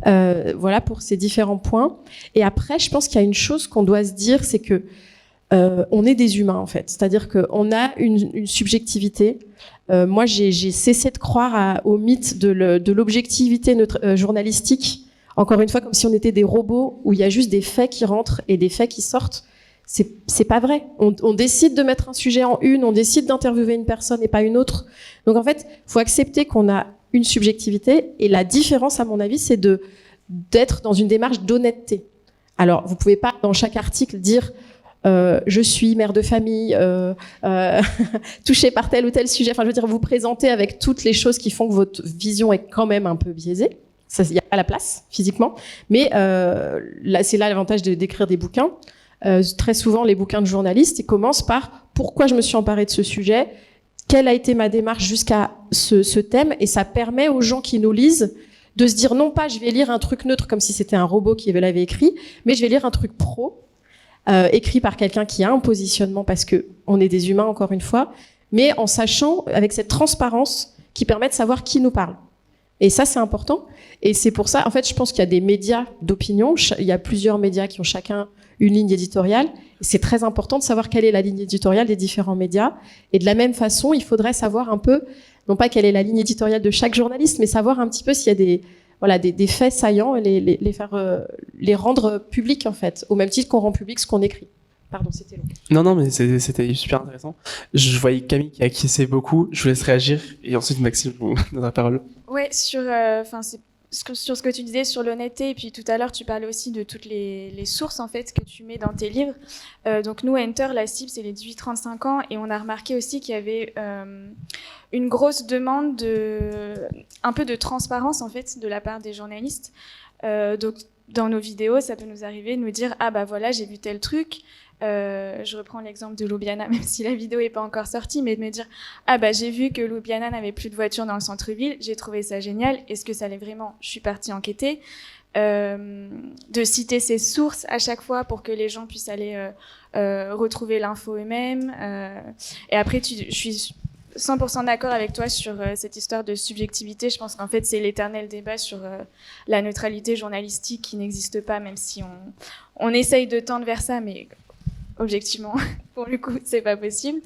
Voilà pour ces différents points. Et après, je pense qu'il y a une chose qu'on doit se dire, c'est que on est des humains en fait. C'est-à-dire qu'on a une subjectivité. Moi, j'ai cessé de croire au mythe de l'objectivité journalistique. Encore une fois, comme si on était des robots où il y a juste des faits qui rentrent et des faits qui sortent. C'est pas vrai. On décide de mettre un sujet en une, on décide d'interviewer une personne et pas une autre. Donc en fait, faut accepter qu'on a une subjectivité. Et la différence, à mon avis, c'est d'être dans une démarche d'honnêteté. Alors, vous pouvez pas dans chaque article dire je suis mère de famille, touchée par tel ou tel sujet. Enfin, je veux dire, vous présenter avec toutes les choses qui font que votre vision est quand même un peu biaisée. Ça, il n'y a pas la place physiquement. Mais là, c'est là l'avantage d'écrire des bouquins. Très souvent, les bouquins de journalistes, ils commencent par pourquoi je me suis emparée de ce sujet, quelle a été ma démarche jusqu'à ce thème, et ça permet aux gens qui nous lisent de se dire non pas je vais lire un truc neutre comme si c'était un robot qui l'avait écrit, mais je vais lire un truc pro. Écrit par quelqu'un qui a un positionnement parce que on est des humains encore une fois, mais en sachant avec cette transparence qui permet de savoir qui nous parle. Et ça c'est important. Et c'est pour ça, en fait, je pense qu'il y a des médias d'opinion. Il y a plusieurs médias qui ont chacun une ligne éditoriale. Et c'est très important de savoir quelle est la ligne éditoriale des différents médias. Et de la même façon, il faudrait savoir un peu, non pas quelle est la ligne éditoriale de chaque journaliste, mais savoir un petit peu s'il y a des faits saillants et les rendre publics, en fait, au même titre qu'on rend public ce qu'on écrit. Pardon, c'était long. Non, mais c'était super intéressant. Je voyais Camille qui acquiesçait beaucoup. Je vous laisse réagir et ensuite Maxime vous donne la parole. Ouais, sur ce que tu disais sur l'honnêteté, et puis tout à l'heure tu parlais aussi de toutes les sources en fait que tu mets dans tes livres. Donc nous, Enter, la cible c'est les 18-35 ans, et on a remarqué aussi qu'il y avait une grosse demande un peu de transparence en fait de la part des journalistes. Donc dans nos vidéos, ça peut nous arriver de nous dire ah bah voilà, j'ai vu tel truc. Je reprends l'exemple de Ljubljana, même si la vidéo n'est pas encore sortie, mais de me dire ah bah j'ai vu que Ljubljana n'avait plus de voitures dans le centre-ville, j'ai trouvé ça génial, est-ce que ça l'est vraiment? Je suis partie enquêter. de citer ses sources à chaque fois pour que les gens puissent aller retrouver l'info eux-mêmes. Et après, je suis 100% d'accord avec toi sur cette histoire de subjectivité. Je pense qu'en fait, c'est l'éternel débat sur la neutralité journalistique qui n'existe pas, même si on essaye de tendre vers ça, mais objectivement, pour le coup, c'est pas possible.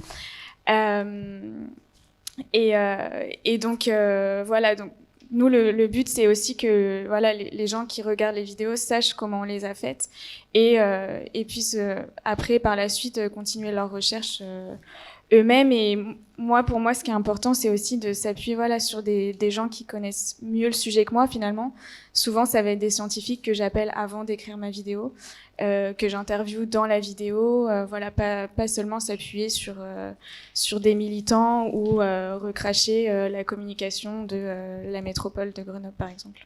Et donc, voilà. Donc, nous, le but, c'est aussi que voilà, les gens qui regardent les vidéos sachent comment on les a faites et puissent, après, par la suite, continuer leur recherche eux-mêmes. Et pour moi, ce qui est important, c'est aussi de s'appuyer sur des gens qui connaissent mieux le sujet que moi, finalement. Souvent, ça va être des scientifiques que j'appelle avant d'écrire ma vidéo, que j'interviewe dans la vidéo. Pas seulement s'appuyer sur des militants ou recracher la communication de la métropole de Grenoble, par exemple.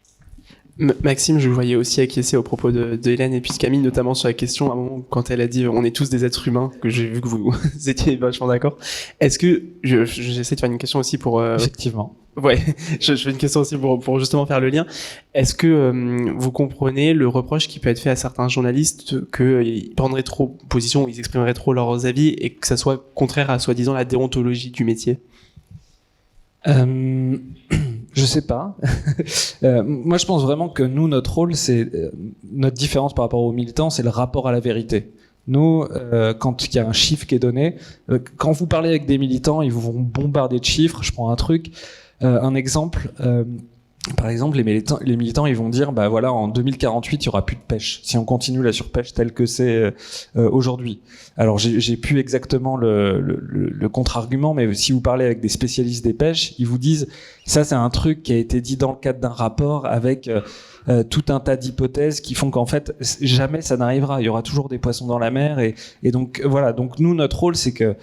Maxime, je voyais aussi acquiescer aux propos de Hélène et puis de Camille, notamment sur la question, à un moment, quand elle a dit « on est tous des êtres humains », que j'ai vu que vous étiez vachement d'accord. Est-ce que, j'essaie de faire une question aussi pour... Effectivement. Ouais, je fais une question aussi pour justement faire le lien. Est-ce que vous comprenez le reproche qui peut être fait à certains journalistes qu'ils prendraient trop position, ils exprimeraient trop leurs avis et que ça soit contraire à soi-disant la déontologie du métier ? Je sais pas. Moi, je pense vraiment que nous, notre rôle, c'est notre différence par rapport aux militants, c'est le rapport à la vérité. Nous, quand il y a un chiffre qui est donné, quand vous parlez avec des militants, ils vous vont bombarder de chiffres. Je prends un truc, un exemple. Par exemple, les militants, ils vont dire, bah voilà, en 2048, il y aura plus de pêche. Si on continue la surpêche telle que c'est aujourd'hui. Alors, j'ai plus exactement le contre-argument, mais si vous parlez avec des spécialistes des pêches, ils vous disent, ça, c'est un truc qui a été dit dans le cadre d'un rapport avec tout un tas d'hypothèses qui font qu'en fait, jamais ça n'arrivera. Il y aura toujours des poissons dans la mer, et donc voilà. Donc nous, notre rôle, c'est que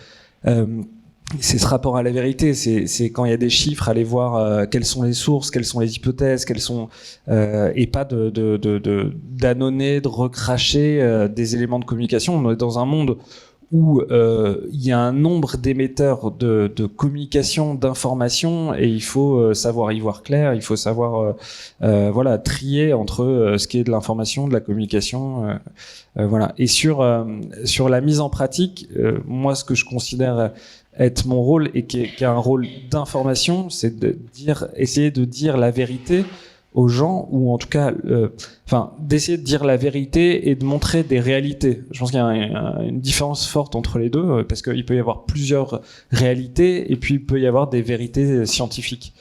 c'est ce rapport à la vérité, c'est quand il y a des chiffres, aller voir quelles sont les sources, quelles sont les hypothèses, quelles sont et pas d'annoncer, de recracher des éléments de communication. On est dans un monde où il y a un nombre d'émetteurs de communication, d'informations, et il faut savoir y voir clair, il faut savoir trier entre ce qui est de l'information, de la communication, voilà. Et sur la mise en pratique, moi, ce que je considère être mon rôle et qui a un rôle d'information, c'est essayer de dire la vérité aux gens, ou en tout cas, d'essayer de dire la vérité et de montrer des réalités. Je pense qu'il y a une différence forte entre les deux, parce qu'il peut y avoir plusieurs réalités et puis il peut y avoir des vérités scientifiques.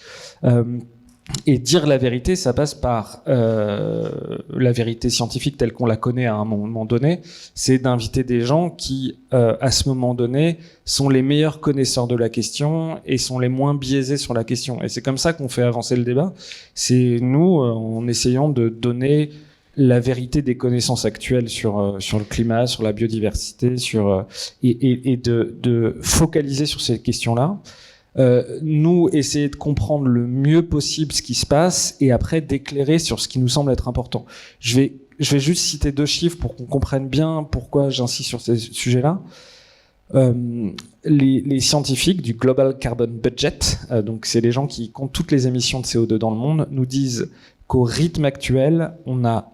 Et dire la vérité, ça passe par la vérité scientifique telle qu'on la connaît à un moment donné. C'est d'inviter des gens qui, à ce moment donné, sont les meilleurs connaisseurs de la question et sont les moins biaisés sur la question. Et c'est comme ça qu'on fait avancer le débat. C'est nous, en essayant de donner la vérité des connaissances actuelles sur le climat, sur la biodiversité, et de focaliser sur ces questions-là. Nous, essayer de comprendre le mieux possible ce qui se passe et après d'éclairer sur ce qui nous semble être important. Je vais juste citer 2 chiffres pour qu'on comprenne bien pourquoi j'insiste sur ces sujets-là. Les scientifiques du Global Carbon Budget, donc c'est les gens qui comptent toutes les émissions de CO2 dans le monde, nous disent qu'au rythme actuel, on a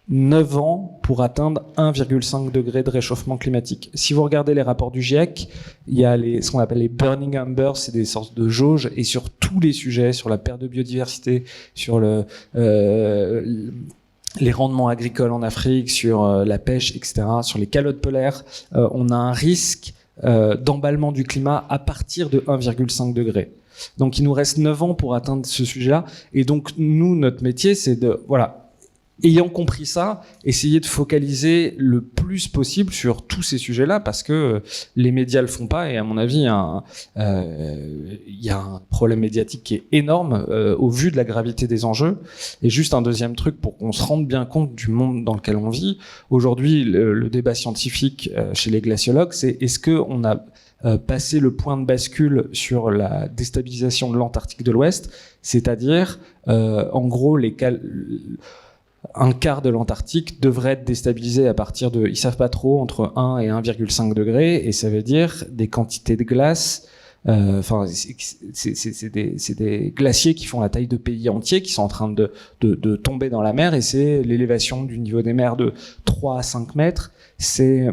9 ans pour atteindre 1,5 degré de réchauffement climatique. Si vous regardez les rapports du GIEC, il y a ce qu'on appelle les burning numbers, c'est des sortes de jauges, et sur tous les sujets, sur la perte de biodiversité, sur les rendements agricoles en Afrique, sur la pêche, etc., sur les calottes polaires, on a un risque d'emballement du climat à partir de 1,5 degré. Donc il nous reste 9 ans pour atteindre ce sujet-là, et donc nous, notre métier, c'est ayant compris ça, essayer de focaliser le plus possible sur tous ces sujets-là, parce que les médias le font pas, et à mon avis, il y a un problème médiatique qui est énorme au vu de la gravité des enjeux. Et juste un deuxième truc pour qu'on se rende bien compte du monde dans lequel on vit. Aujourd'hui, le débat scientifique chez les glaciologues, c'est est-ce qu'on a passé le point de bascule sur la déstabilisation de l'Antarctique de l'Ouest, c'est-à-dire, en gros, un quart de l'Antarctique devrait être déstabilisé à partir ils savent pas trop, entre 1 et 1,5 degrés, et ça veut dire des quantités de glace Enfin, c'est des glaciers qui font la taille de pays entiers, qui sont en train de tomber dans la mer, et c'est l'élévation du niveau des mers de 3 à 5 mètres. C'est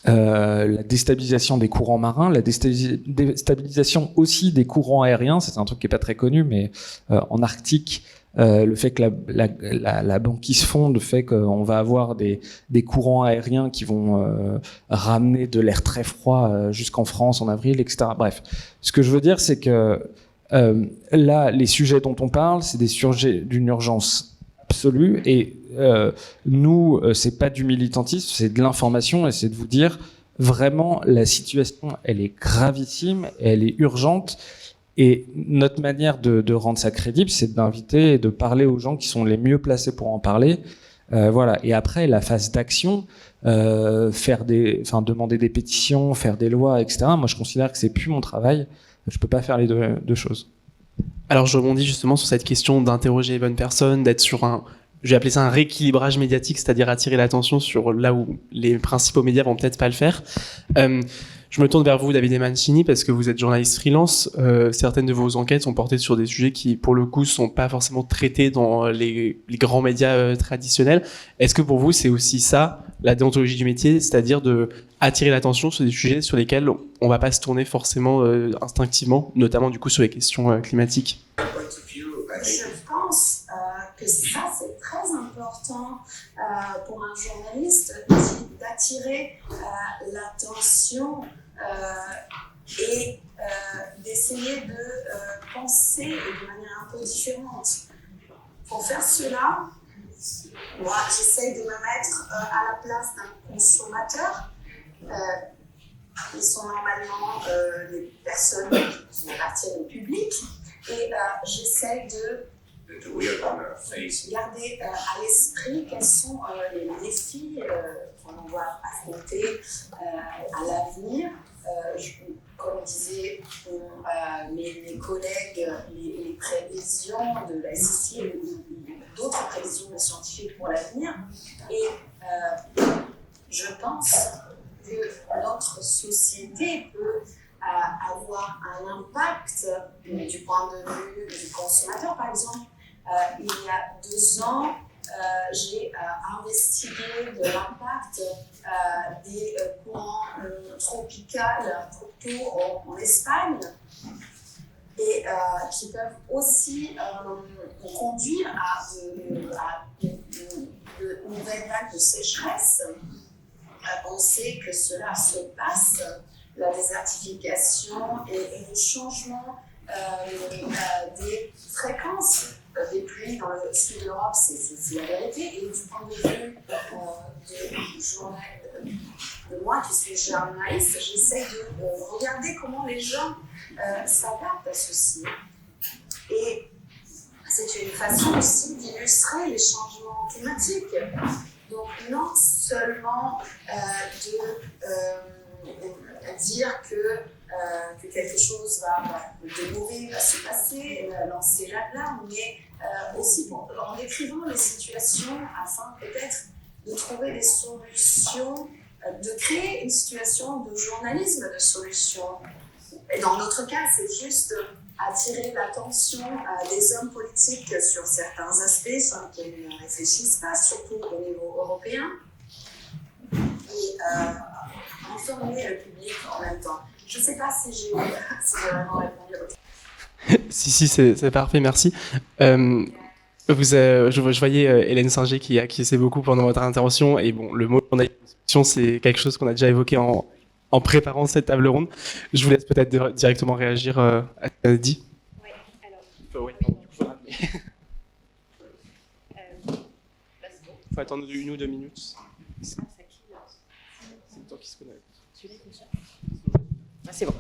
la déstabilisation des courants marins, la déstabilisation aussi des courants aériens. C'est un truc qui est pas très connu, mais en Arctique, le fait que la banquise fonde fait qu'on va avoir des courants aériens qui vont ramener de l'air très froid jusqu'en France en avril, etc. Bref, ce que je veux dire, c'est que là, les sujets dont on parle, c'est des sujets d'une urgence absolue, et nous, c'est pas du militantisme, c'est de l'information, et c'est de vous dire vraiment la situation, elle est gravissime, elle est urgente. Et notre manière de rendre ça crédible, c'est d'inviter et de parler aux gens qui sont les mieux placés pour en parler. Voilà. Et après, la phase d'action, demander des pétitions, faire des lois, etc. Moi, je considère que c'est plus mon travail. Je peux pas faire les deux choses. Alors, je rebondis justement sur cette question d'interroger les bonnes personnes, d'être sur je vais appeler ça un rééquilibrage médiatique, c'est-à-dire attirer l'attention sur là où les principaux médias vont peut-être pas le faire. Je me tourne vers vous, Davide Mancini, parce que vous êtes journaliste freelance. Certaines de vos enquêtes sont portées sur des sujets qui, pour le coup, sont pas forcément traités dans les grands médias traditionnels. Est-ce que pour vous, c'est aussi ça, la déontologie du métier, c'est-à-dire de attirer l'attention sur des sujets sur lesquels on va pas se tourner forcément instinctivement, notamment du coup sur les questions climatiques? Je pense que ça, c'est très important pour un journaliste d'attirer l'attention et d'essayer de penser de manière un peu différente. Pour faire cela, moi, j'essaie de me mettre à la place d'un consommateur. Ils sont normalement des personnes qui appartiennent au public. Et j'essaie de garder à l'esprit quels sont les défis qu'on va affronter à l'avenir. Comme disaient mes collègues, les prévisions de la SIC ou d'autres prévisions scientifiques pour l'avenir. Et je pense que notre société peut avoir un impact du point de vue du consommateur. Par exemple, il y a 2 ans, j'ai investigué de l'impact des courants tropicaux en Espagne et qui peuvent aussi conduire à de nouvelles vagues de sécheresse. On sait que cela se passe, la désertification et le changement des fréquences des pluies dans le sud de l'Europe, c'est la vérité. Et du point de vue de moi qui suis journaliste, j'essaie de regarder comment les gens s'adaptent à ceci. Et c'est une façon aussi d'illustrer les changements climatiques. Donc non seulement dire que quelque chose de mauvais va se passer, lancer l'alarme, mais aussi en décrivant les situations afin peut-être de trouver des solutions, de créer une situation de journalisme de solutions. Et dans notre cas, c'est juste attirer l'attention des hommes politiques sur certains aspects sur lesquels ils ne réfléchissent pas, surtout au niveau européen, et informer le public en même temps. Je ne sais pas si j'ai vraiment répondu à votre question. Si, c'est parfait, merci. Je voyais Hélène Singer qui acquiesçait beaucoup pendant votre intervention, et bon, le mot journalisme, c'est quelque chose qu'on a déjà évoqué en préparant cette table ronde. Je vous laisse peut-être directement réagir à ce qu'elle a dit. Oui, alors. Oui, il faut attendre 1 ou 2 minutes. C'est le temps qui se connecte. C'est bon.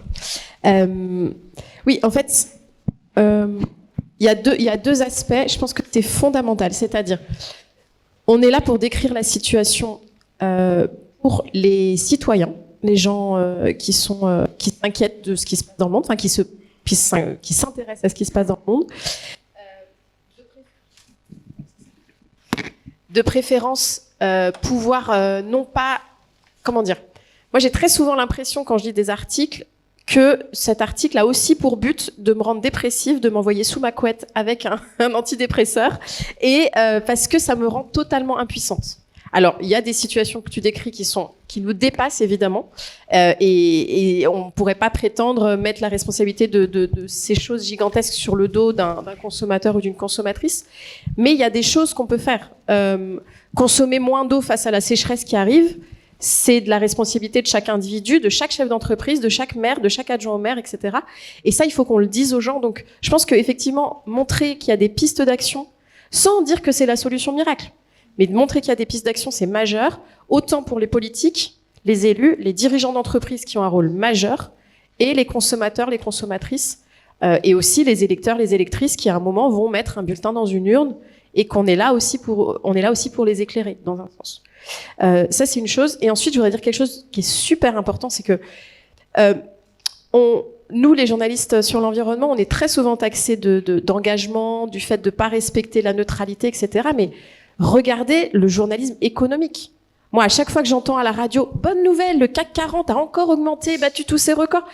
Oui, en fait, il y a deux aspects. Je pense que c'est fondamental. C'est-à-dire, on est là pour décrire la situation pour les citoyens, les gens qui s'inquiètent de ce qui se passe dans le monde, enfin qui s'intéressent à ce qui se passe dans le monde. De préférence, pouvoir non pas, comment dire. Moi, j'ai très souvent l'impression, quand je lis des articles, que cet article a aussi pour but de me rendre dépressive, de m'envoyer sous ma couette avec un antidépresseur, et parce que ça me rend totalement impuissante. Alors, il y a des situations que tu décris qui nous dépassent, évidemment, et on ne pourrait pas prétendre mettre la responsabilité de ces choses gigantesques sur le dos d'un consommateur ou d'une consommatrice, mais il y a des choses qu'on peut faire. Consommer moins d'eau face à la sécheresse qui arrive, c'est de la responsabilité de chaque individu, de chaque chef d'entreprise, de chaque maire, de chaque adjoint au maire, etc. Et ça, il faut qu'on le dise aux gens. Donc, je pense qu'effectivement, montrer qu'il y a des pistes d'action, sans dire que c'est la solution miracle, mais de montrer qu'il y a des pistes d'action, c'est majeur, autant pour les politiques, les élus, les dirigeants d'entreprise qui ont un rôle majeur, et les consommateurs, les consommatrices, et aussi les électeurs, les électrices qui, à un moment, vont mettre un bulletin dans une urne, et qu'on est là aussi pour les éclairer, dans un sens. Ça, c'est une chose. Et ensuite, je voudrais dire quelque chose qui est super important, c'est que nous, les journalistes sur l'environnement, on est très souvent taxés d'engagement, du fait de ne pas respecter la neutralité, etc. Mais regardez le journalisme économique. Moi, à chaque fois que j'entends à la radio, bonne nouvelle, le CAC 40 a encore augmenté, battu tous ses records.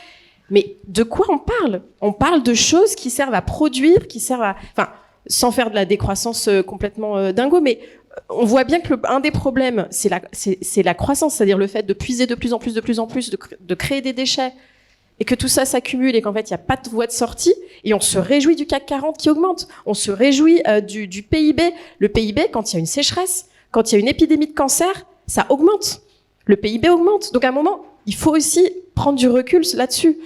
Mais de quoi on parle? On parle de choses qui servent à produire, qui servent à... Enfin, sans faire de la décroissance complètement dingo, mais on voit bien que un des problèmes, c'est la croissance, c'est-à-dire le fait de puiser de plus en plus, de créer des déchets, et que tout ça s'accumule et qu'en fait, il n'y a pas de voie de sortie, et on se réjouit du CAC 40 qui augmente, on se réjouit du PIB. Le PIB, quand il y a une sécheresse, quand il y a une épidémie de cancer, ça augmente. Le PIB augmente. Donc à un moment, il faut aussi prendre du recul là-dessus.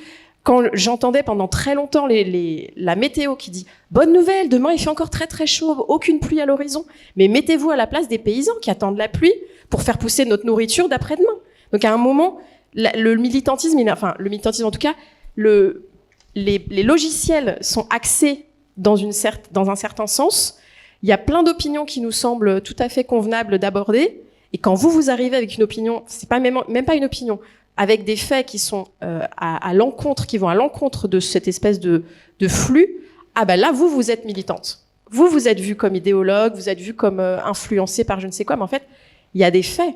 Quand j'entendais pendant très longtemps la météo qui dit « Bonne nouvelle, demain il fait encore très très chaud, aucune pluie à l'horizon », mais mettez-vous à la place des paysans qui attendent la pluie pour faire pousser notre nourriture d'après-demain. Donc à un moment, le militantisme en tout cas, les logiciels sont axés dans un certain sens. Il y a plein d'opinions qui nous semblent tout à fait convenables d'aborder, et quand vous arrivez avec une opinion, c'est pas même pas une opinion, avec des faits qui sont qui vont à l'encontre de cette espèce de flux, ah ben là, vous êtes militante. Vous êtes vu comme idéologue, vous êtes vu comme influencé par je ne sais quoi, mais en fait, il y a des faits.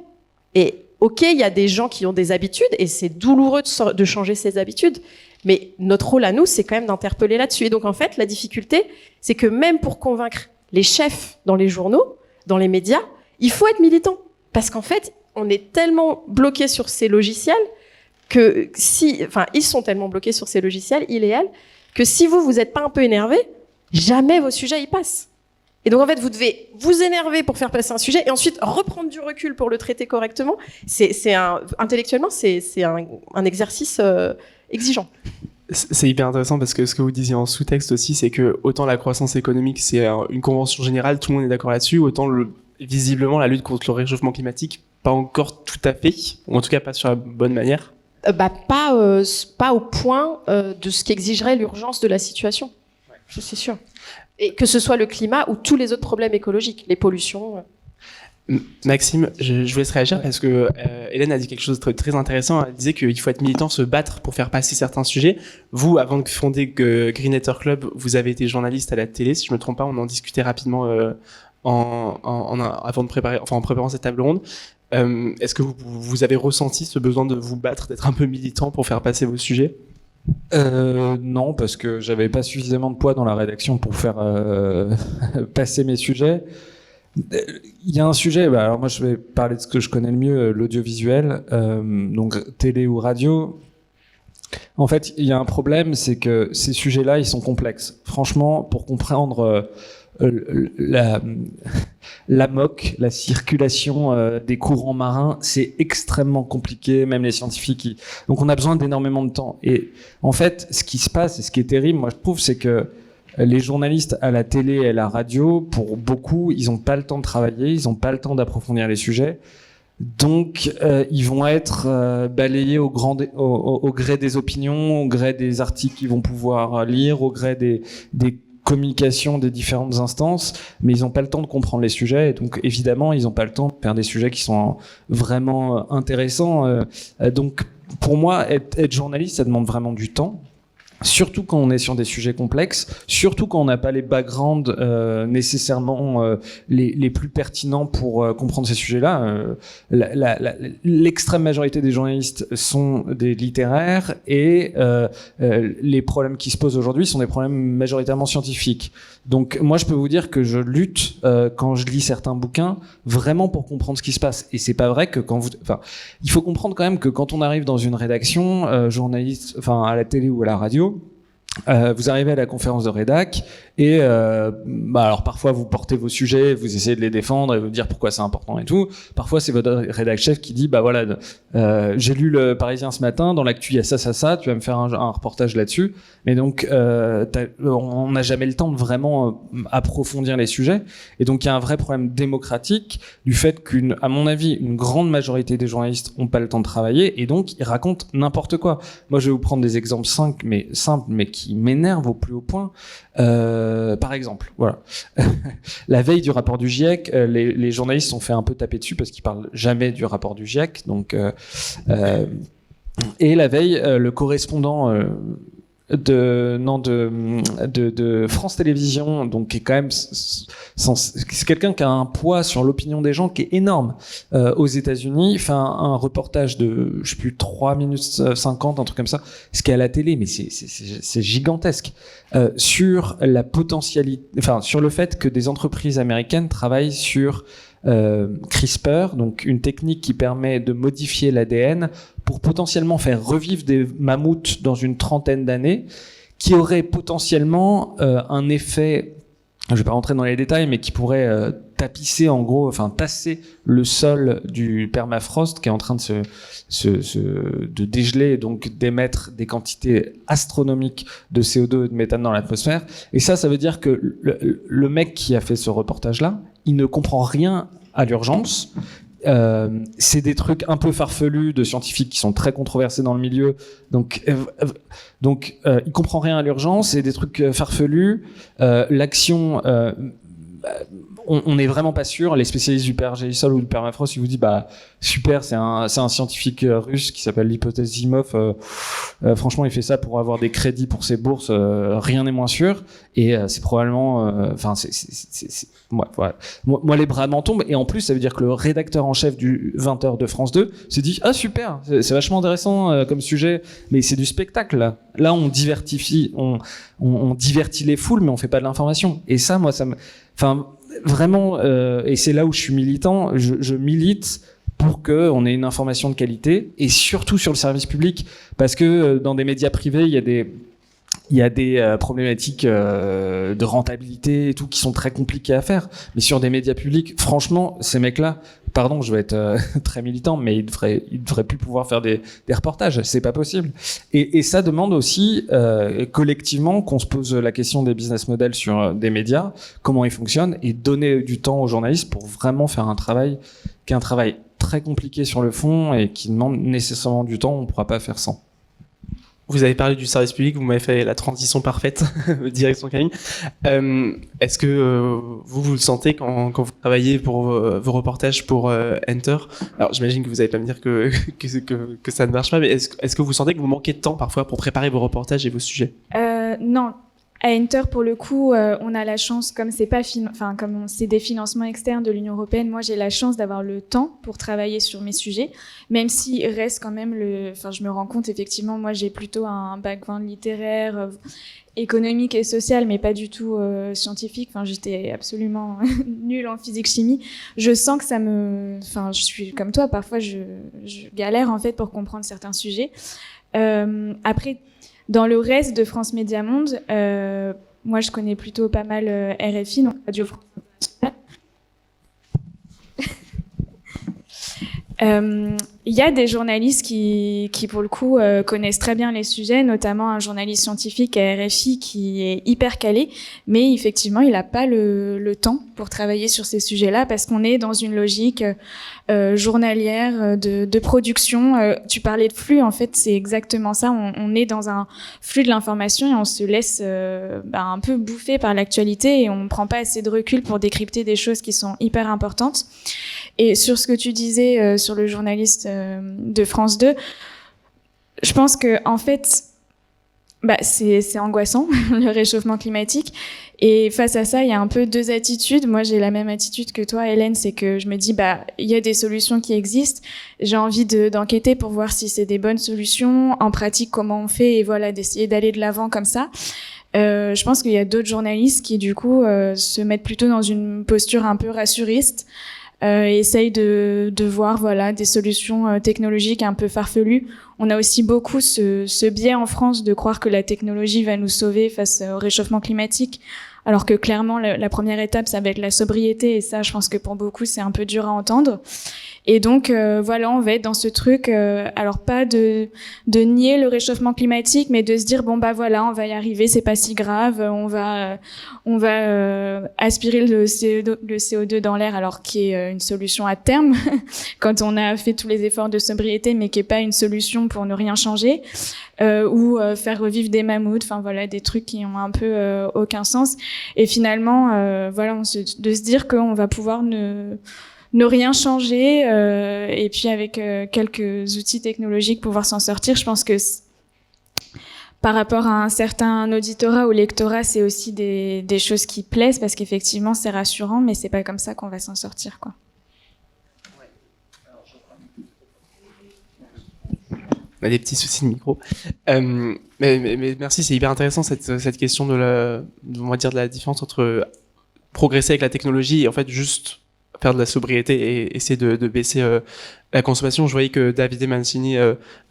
Et ok, il y a des gens qui ont des habitudes, et c'est douloureux de changer ces habitudes, mais notre rôle à nous, c'est quand même d'interpeller là-dessus. Et donc, en fait, la difficulté, c'est que même pour convaincre les chefs dans les journaux, dans les médias, il faut être militant. Parce qu'en fait, on est tellement bloqué sur ces logiciels ils sont tellement bloqués sur ces logiciels, ils et elles, que si vous n'êtes pas un peu énervé, jamais vos sujets y passent. Et donc en fait, vous devez vous énerver pour faire passer un sujet et ensuite reprendre du recul pour le traiter correctement. Intellectuellement, c'est un exercice exigeant. C'est hyper intéressant parce que ce que vous disiez en sous-texte aussi, c'est que autant la croissance économique, c'est une convention générale, tout le monde est d'accord là-dessus, autant visiblement la lutte contre le réchauffement climatique, pas encore tout à fait, ou en tout cas pas sur la bonne manière. Pas au point de ce qu'exigerait l'urgence de la situation, je suis sûre. Et que ce soit le climat ou tous les autres problèmes écologiques, les pollutions. Maxime, je vous laisse réagir parce que Hélène a dit quelque chose de très, très intéressant. Elle disait qu'il faut être militant, se battre pour faire passer certains sujets. Vous, avant de fonder Greenetter Club, vous avez été journaliste à la télé, si je ne me trompe pas, on en discutait rapidement en préparant cette table ronde. Est-ce que vous avez ressenti ce besoin de vous battre, d'être un peu militant pour faire passer vos sujets ? Non, parce que j'avais pas suffisamment de poids dans la rédaction pour faire passer mes sujets. Il y a un sujet, alors moi je vais parler de ce que je connais le mieux, l'audiovisuel, donc télé ou radio. En fait, il y a un problème, c'est que ces sujets-là, ils sont complexes. Franchement, pour comprendre la MOC, la circulation des courants marins, c'est extrêmement compliqué, même les scientifiques. Donc on a besoin d'énormément de temps. Et en fait, ce qui se passe, et ce qui est terrible, moi je trouve, c'est que les journalistes à la télé et à la radio, pour beaucoup, ils n'ont pas le temps de travailler, ils n'ont pas le temps d'approfondir les sujets. Donc, ils vont être balayés au gré des opinions, au gré des articles qu'ils vont pouvoir lire, au gré des communications des différentes instances, mais ils n'ont pas le temps de comprendre les sujets, et donc évidemment ils n'ont pas le temps de faire des sujets qui sont vraiment intéressants. Donc pour moi, être journaliste, ça demande vraiment du temps. surtout quand on est sur des sujets complexes, surtout quand on n'a pas les backgrounds nécessairement les plus pertinents pour comprendre ces sujets-là. L'extrême majorité des journalistes sont des littéraires et les problèmes qui se posent aujourd'hui sont des problèmes majoritairement scientifiques. Donc moi, je peux vous dire que je lutte quand je lis certains bouquins vraiment pour comprendre ce qui se passe. Et c'est pas vrai que il faut comprendre quand même que quand on arrive dans une rédaction, journaliste, à la télé ou à la radio, vous arrivez à la conférence de rédac et alors parfois vous portez vos sujets, vous essayez de les défendre et vous dire pourquoi c'est important et tout. Parfois c'est votre rédac chef qui dit j'ai lu le Parisien ce matin, dans l'actu il y a ça, tu vas me faire un reportage là-dessus. Mais donc on n'a jamais le temps de vraiment approfondir les sujets et donc il y a un vrai problème démocratique du fait à mon avis une grande majorité des journalistes ont pas le temps de travailler et donc ils racontent n'importe quoi. Moi je vais vous prendre des exemples simples mais qui m'énervent au plus haut point. Par exemple, voilà. La veille du rapport du GIEC, les journalistes sont fait un peu taper dessus parce qu'ils parlent jamais du rapport du GIEC. Donc, et la veille, le correspondant de France Télévisions, donc qui est quand même c'est quelqu'un qui a un poids sur l'opinion des gens qui est énorme aux États-Unis, fait un reportage de je sais plus 3 minutes 50, un truc comme ça, ce qui est à la télé, mais c'est gigantesque, sur la potentialité, sur le fait que des entreprises américaines travaillent sur CRISPR, donc une technique qui permet de modifier l'ADN pour potentiellement faire revivre des mammouths dans une trentaine d'années, qui aurait potentiellement un effet, je ne vais pas rentrer dans les détails, mais qui pourrait tapisser tasser le sol du permafrost qui est en train de dégeler et donc d'émettre des quantités astronomiques de CO2 et de méthane dans l'atmosphère. Et ça veut dire que le mec qui a fait ce reportage-là, il ne comprend rien à l'urgence. C'est des trucs un peu farfelus de scientifiques qui sont très controversés dans le milieu, donc il comprend rien à l'urgence. C'est des trucs farfelus. L'action, on n'est vraiment pas sûr. Les spécialistes du PRGSol ou du permafrost, ils vous disent super, c'est un scientifique russe qui s'appelle l'hypothèse Zimov. Franchement, il fait ça pour avoir des crédits pour ses bourses. Rien n'est moins sûr. Et c'est probablement, moi les bras m'en tombent. Et en plus, ça veut dire que le rédacteur en chef du 20h de France 2 s'est dit super, c'est vachement intéressant comme sujet, mais c'est du spectacle là. On divertit les foules, mais on fait pas de l'information. Et ça, moi, vraiment, et c'est là où je suis militant. Je milite pour qu'on ait une information de qualité, et surtout sur le service public, parce que dans des médias privés, il y a des problématiques de rentabilité et tout qui sont très compliquées à faire. Mais sur des médias publics, franchement, ces mecs-là, pardon, je vais être très militant, mais ils devraient plus pouvoir faire des reportages. C'est pas possible. Et ça demande aussi collectivement qu'on se pose la question des business models sur des médias, comment ils fonctionnent, et donner du temps aux journalistes pour vraiment faire un travail qui est un travail très compliqué sur le fond et qui demande nécessairement du temps. On ne pourra pas faire sans. Vous avez parlé du service public, vous m'avez fait la transition parfaite, direction Camille. Est-ce que vous le sentez quand vous travaillez pour vos reportages pour Enter? Alors j'imagine que vous n'allez pas me dire que ça ne marche pas, mais est-ce que vous sentez que vous manquez de temps parfois pour préparer vos reportages et vos sujets? Non. À Enter, pour le coup, on a la chance, comme c'est des financements externes de l'Union européenne, moi j'ai la chance d'avoir le temps pour travailler sur mes sujets, même s'il reste quand même je me rends compte effectivement, moi j'ai plutôt un background littéraire, économique et social, mais pas du tout scientifique. J'étais absolument nulle en physique-chimie. Je sens que je suis comme toi, parfois je galère en fait pour comprendre certains sujets. Après, dans le reste de France Média Monde, moi je connais plutôt pas mal RFI, donc Radio France Internationale. Il y a des journalistes qui pour le coup connaissent très bien les sujets, notamment un journaliste scientifique à RFI qui est hyper calé, mais effectivement il n'a pas le temps pour travailler sur ces sujets-là parce qu'on est dans une logique journalière de production. Tu parlais de flux, en fait c'est exactement ça, on est dans un flux de l'information et on se laisse un peu bouffer par l'actualité et on ne prend pas assez de recul pour décrypter des choses qui sont hyper importantes. Et sur ce que tu disais sur le journaliste de France 2, je pense que en fait, c'est angoissant, le réchauffement climatique. Et face à ça, il y a un peu deux attitudes. Moi, j'ai la même attitude que toi, Hélène, c'est que je me dis, il y a des solutions qui existent. J'ai envie d'enquêter pour voir si c'est des bonnes solutions. En pratique, comment on fait, et voilà, d'essayer d'aller de l'avant comme ça. Je pense qu'il y a d'autres journalistes qui, du coup, se mettent plutôt dans une posture un peu rassuriste, essayent de voir, voilà, des solutions technologiques un peu farfelues. On a aussi beaucoup ce biais en France de croire que la technologie va nous sauver face au réchauffement climatique, alors que clairement, la première étape, ça va être la sobriété, et ça, je pense que pour beaucoup, c'est un peu dur à entendre. Et donc, voilà, on va être dans ce truc, alors pas de nier le réchauffement climatique, mais de se dire, voilà, on va y arriver, c'est pas si grave, on va aspirer le CO2 dans l'air, alors qui est une solution à terme, quand on a fait tous les efforts de sobriété, mais qui est pas une solution pour ne rien changer, ou faire revivre des mammouths, enfin voilà, des trucs qui ont un peu aucun sens. Et finalement, voilà, de se dire qu'on va pouvoir ne rien changer, et puis avec quelques outils technologiques pouvoir s'en sortir. Je pense que par rapport à un certain auditorat ou lectorat, c'est aussi des choses qui plaisent, parce qu'effectivement c'est rassurant, mais c'est pas comme ça qu'on va s'en sortir, quoi. On a des petits soucis de micro. Mais merci, c'est hyper intéressant cette question on va dire de la différence entre progresser avec la technologie et en fait juste faire de la sobriété et essayer de baisser la consommation. Je voyais que Davide Mancini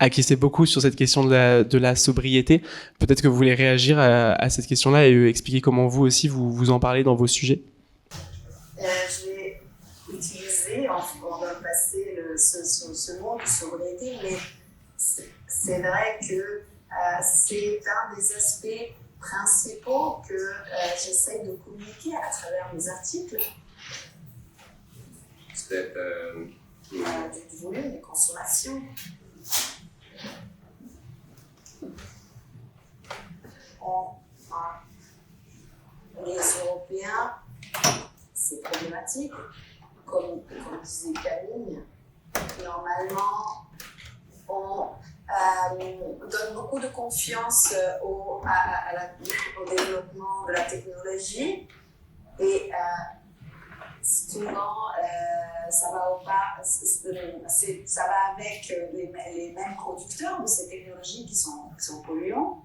acquiesçait beaucoup sur cette question de la sobriété. Peut-être que vous voulez réagir à cette question-là et expliquer comment vous aussi vous en parlez dans vos sujets. Je vais utiliser dans le passé ce mot de sobriété, mais c'est vrai que c'est un des aspects principaux que j'essaie de communiquer à travers mes articles. Du volume, des consommations. Les Européens, c'est problématique. Comme disait Camille, normalement, on donne beaucoup de confiance au développement de la technologie et souvent ça va avec les mêmes producteurs de ces technologies qui sont polluants.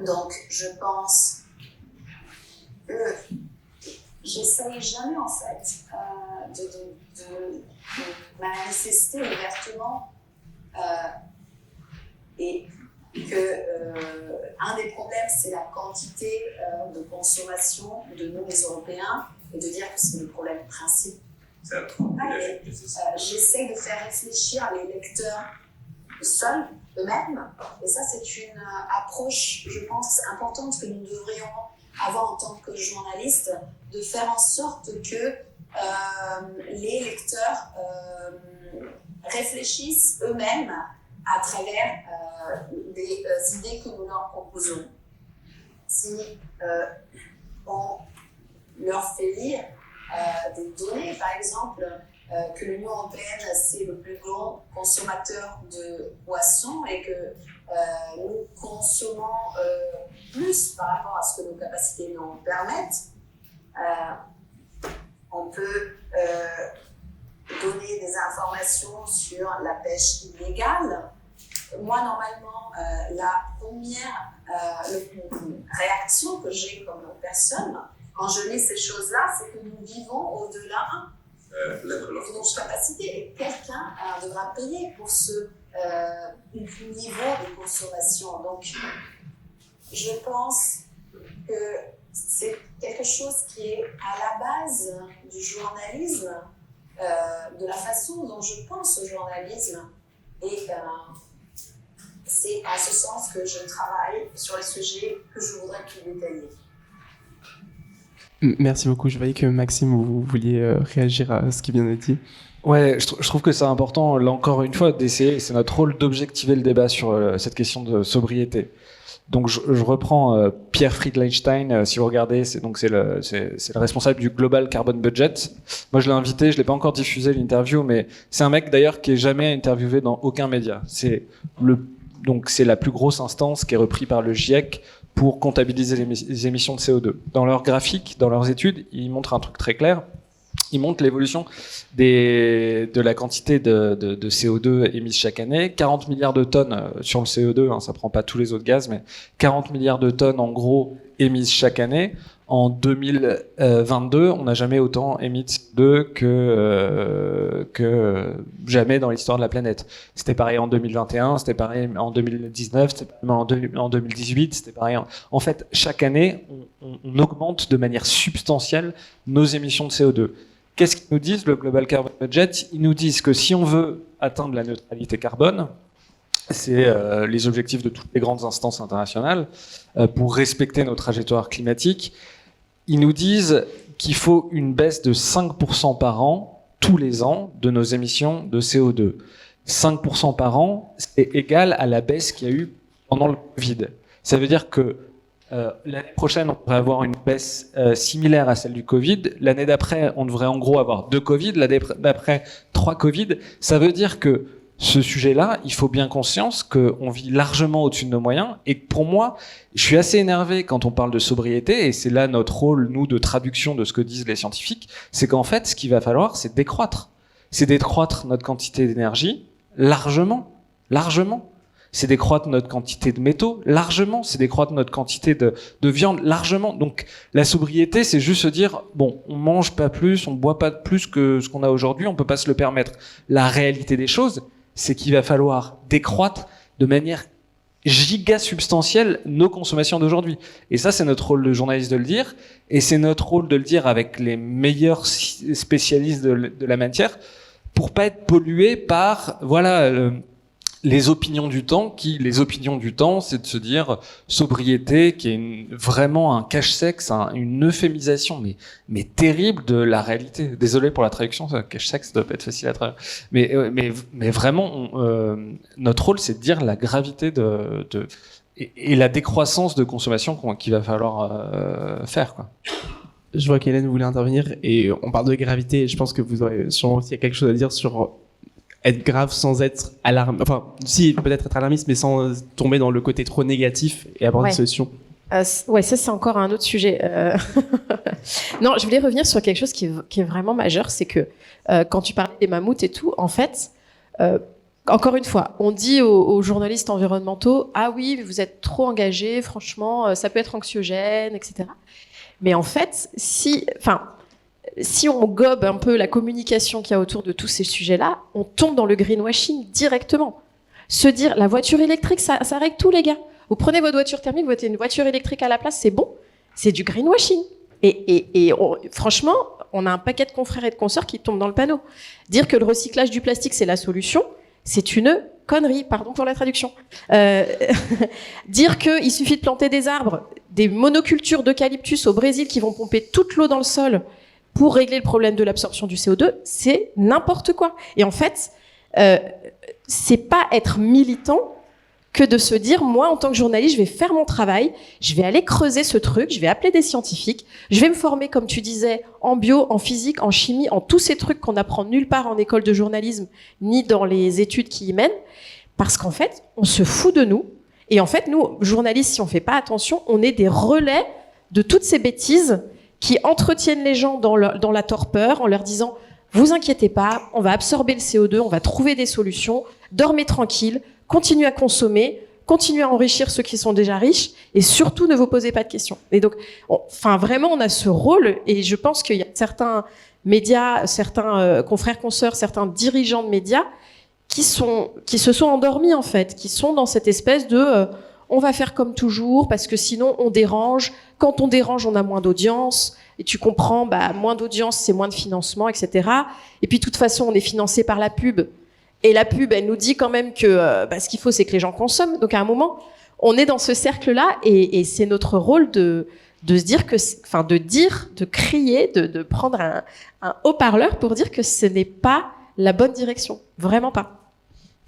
Donc je pense que j'essaye jamais en fait de manifester ouvertement et que un des problèmes c'est la quantité de consommation de nous les Européens et de dire que c'est le problème principal. J'essaie de faire réfléchir les lecteurs seuls, eux-mêmes, et ça c'est une approche, je pense, importante que nous devrions avoir en tant que journalistes, de faire en sorte que les lecteurs réfléchissent eux-mêmes à travers des idées que nous leur proposons. Si on leur fait lire des données, par exemple, que l'Union européenne c'est le plus grand consommateur de poissons et que nous consommons plus par rapport à ce que nos capacités nous permettent, on peut donner des informations sur la pêche illégale. Moi, normalement, la première réaction que j'ai comme personne, quand je lis ces choses-là, c'est que nous vivons au-delà de nos capacités et quelqu'un devra payer pour ce niveau de consommation. Donc, je pense que c'est quelque chose qui est à la base du journalisme, de la façon dont je pense au journalisme. Et c'est à ce sens que je travaille sur les sujets que je voudrais plus détailler. Merci beaucoup. Je voyais que Maxime, vous vouliez réagir à ce qui vient d'être dit. Ouais, je trouve que c'est important, là encore une fois, d'essayer, c'est notre rôle d'objectiver le débat sur cette question de sobriété. Donc je reprends Pierre Friedleinstein, si vous regardez, c'est le responsable du Global Carbon Budget. Moi je l'ai invité, je l'ai pas encore diffusé l'interview, mais c'est un mec d'ailleurs qui est jamais interviewé dans aucun média. C'est Donc c'est la plus grosse instance qui est reprise par le GIEC pour comptabiliser les émissions de CO2. Dans leurs graphiques, dans leurs études, ils montrent un truc très clair. Ils montrent l'évolution de la quantité de CO2 émise chaque année. 40 milliards de tonnes sur le CO2, hein, ça ne prend pas tous les autres gaz, mais 40 milliards de tonnes en gros émises chaque année. En 2022, on n'a jamais autant émis de CO2 que jamais dans l'histoire de la planète. C'était pareil en 2021, c'était pareil en 2019, c'était pareil en 2018, c'était pareil. En fait, chaque année, on augmente de manière substantielle nos émissions de CO2. Qu'est-ce qu'ils nous disent, le Global Carbon Budget? Ils nous disent que si on veut atteindre la neutralité carbone, c'est les objectifs de toutes les grandes instances internationales, pour respecter nos trajectoires climatiques, ils nous disent qu'il faut une baisse de 5% par an, tous les ans, de nos émissions de CO2. 5% par an, c'est égal à la baisse qu'il y a eu pendant le Covid. Ça veut dire que l'année prochaine, on devrait avoir une baisse similaire à celle du Covid. L'année d'après, on devrait en gros avoir 2 Covid. L'année d'après, 3 Covid. Ça veut dire que ce sujet-là, il faut bien conscience qu'on vit largement au-dessus de nos moyens. Et pour moi, je suis assez énervé quand on parle de sobriété, et c'est là notre rôle, nous, de traduction de ce que disent les scientifiques, c'est qu'en fait, ce qu'il va falloir, c'est décroître. C'est décroître notre quantité d'énergie largement. C'est décroître notre quantité de métaux largement. C'est décroître notre quantité de viande largement. Donc, la sobriété, c'est juste se dire, bon, on mange pas plus, on boit pas plus que ce qu'on a aujourd'hui, on peut pas se le permettre. La réalité des choses, c'est qu'il va falloir décroître de manière giga substantielle nos consommations d'aujourd'hui. Et ça, c'est notre rôle de journaliste de le dire, et c'est notre rôle de le dire avec les meilleurs spécialistes de la matière, pour pas être pollué par, les opinions du temps, c'est de se dire sobriété, qui est vraiment un cache-sexe, une euphémisation, mais terrible de la réalité. Désolé pour la traduction, cache-sexe, ça doit pas être facile à traduire. Mais vraiment, notre rôle, c'est de dire la gravité et la décroissance de consommation qu'il va falloir faire, quoi. Je vois qu'Hélène voulait intervenir, et on parle de gravité, et je pense que vous aurez sûrement aussi quelque chose à dire sur être grave sans être alarmiste. Enfin, si, peut-être être alarmiste, mais sans tomber dans le côté trop négatif et avoir des solutions. Ouais, ça, c'est encore un autre sujet. Non, je voulais revenir sur quelque chose qui est vraiment majeur, c'est que quand tu parlais des mammouths et tout, en fait, encore une fois, on dit aux journalistes environnementaux, ah oui, mais vous êtes trop engagés, franchement, ça peut être anxiogène, etc. Mais en fait, si on gobe un peu la communication qu'il y a autour de tous ces sujets-là, on tombe dans le greenwashing directement. Se dire, la voiture électrique, ça règle tout, les gars. Vous prenez votre voiture thermique, vous mettez une voiture électrique à la place, c'est bon. C'est du greenwashing. Et franchement, on a un paquet de confrères et de consoeurs qui tombent dans le panneau. Dire que le recyclage du plastique, c'est la solution, c'est une connerie, pardon pour la traduction. Dire qu'il suffit de planter des arbres, des monocultures d'eucalyptus au Brésil qui vont pomper toute l'eau dans le sol pour régler le problème de l'absorption du CO2, c'est n'importe quoi. Et en fait, c'est pas être militant que de se dire, moi, en tant que journaliste, je vais faire mon travail, je vais aller creuser ce truc, je vais appeler des scientifiques, je vais me former, comme tu disais, en bio, en physique, en chimie, en tous ces trucs qu'on apprend nulle part en école de journalisme, ni dans les études qui y mènent, parce qu'en fait, on se fout de nous. Et en fait, nous, journalistes, si on fait pas attention, on est des relais de toutes ces bêtises qui entretiennent les gens dans la torpeur en leur disant « Vous inquiétez pas, on va absorber le CO2, on va trouver des solutions, dormez tranquille, continuez à consommer, continuez à enrichir ceux qui sont déjà riches et surtout ne vous posez pas de questions. » Et donc, vraiment, on a ce rôle et je pense qu'il y a certains médias, certains confrères, consoeurs, certains dirigeants de médias qui se sont endormis en fait, qui sont dans cette espèce de on va faire comme toujours parce que sinon on dérange. Quand on dérange, on a moins d'audience. Et tu comprends, moins d'audience, c'est moins de financement, etc. Et puis de toute façon, on est financé par la pub. Et la pub, elle nous dit quand même que ce qu'il faut, c'est que les gens consomment. Donc à un moment, on est dans ce cercle-là et c'est notre rôle de se dire que, de crier, de prendre un haut-parleur pour dire que ce n'est pas la bonne direction. Vraiment pas.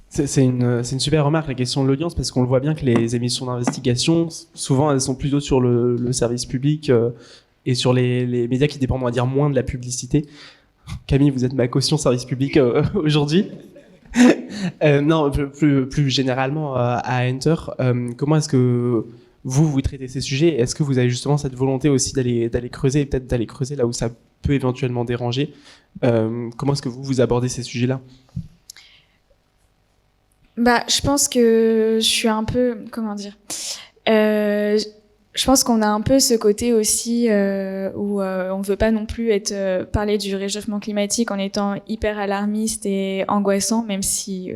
C'est une super remarque, la question de l'audience, parce qu'on le voit bien que les émissions d'investigation, souvent, elles sont plutôt sur le service public et sur les médias qui dépendent, on va dire, moins de la publicité. Camille, vous êtes ma caution service public aujourd'hui. Non, plus généralement à Enter, comment est-ce que vous traitez ces sujets? Est-ce que vous avez justement cette volonté aussi d'aller creuser, et peut-être d'aller creuser là où ça peut éventuellement déranger? Comment est-ce que vous abordez ces sujets-là? Je pense que je suis un peu, comment dire, je pense qu'on a un peu ce côté aussi où on ne veut pas non plus parler du réchauffement climatique en étant hyper alarmiste et angoissant, même si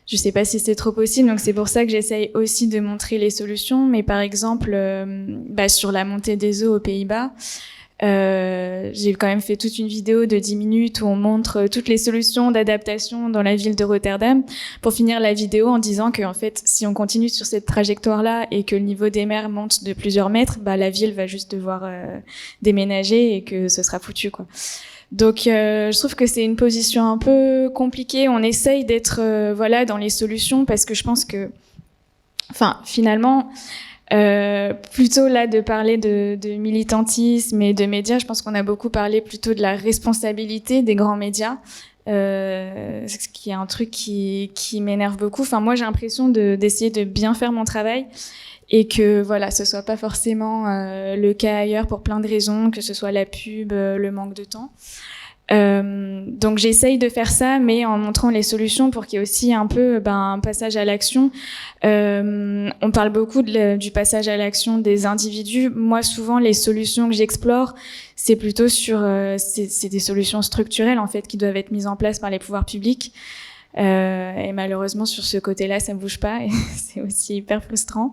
je ne sais pas si c'est trop possible. Donc c'est pour ça que j'essaye aussi de montrer les solutions. Mais par exemple, sur la montée des eaux aux Pays-Bas, j'ai quand même fait toute une vidéo de 10 minutes où on montre toutes les solutions d'adaptation dans la ville de Rotterdam, pour finir la vidéo en disant que en fait, si on continue sur cette trajectoire-là et que le niveau des mers monte de plusieurs mètres, la ville va juste devoir déménager et que ce sera foutu, quoi. Donc je trouve que c'est une position un peu compliquée. On essaye d'être dans les solutions, parce que je pense que finalement plutôt là de parler de militantisme et de médias, je pense qu'on a beaucoup parlé plutôt de la responsabilité des grands médias, ce qui est un truc qui m'énerve beaucoup. Moi, j'ai l'impression d'essayer de bien faire mon travail, et que ce soit pas forcément le cas ailleurs pour plein de raisons, que ce soit la pub, le manque de temps. Donc j'essaye de faire ça, mais en montrant les solutions, pour qu'il y ait aussi un peu un passage à l'action. On parle beaucoup du passage à l'action des individus. Moi, souvent, les solutions que j'explore, c'est plutôt sur c'est des solutions structurelles en fait, qui doivent être mises en place par les pouvoirs publics. Et malheureusement, sur ce côté-là, ça ne bouge pas, et c'est aussi hyper frustrant.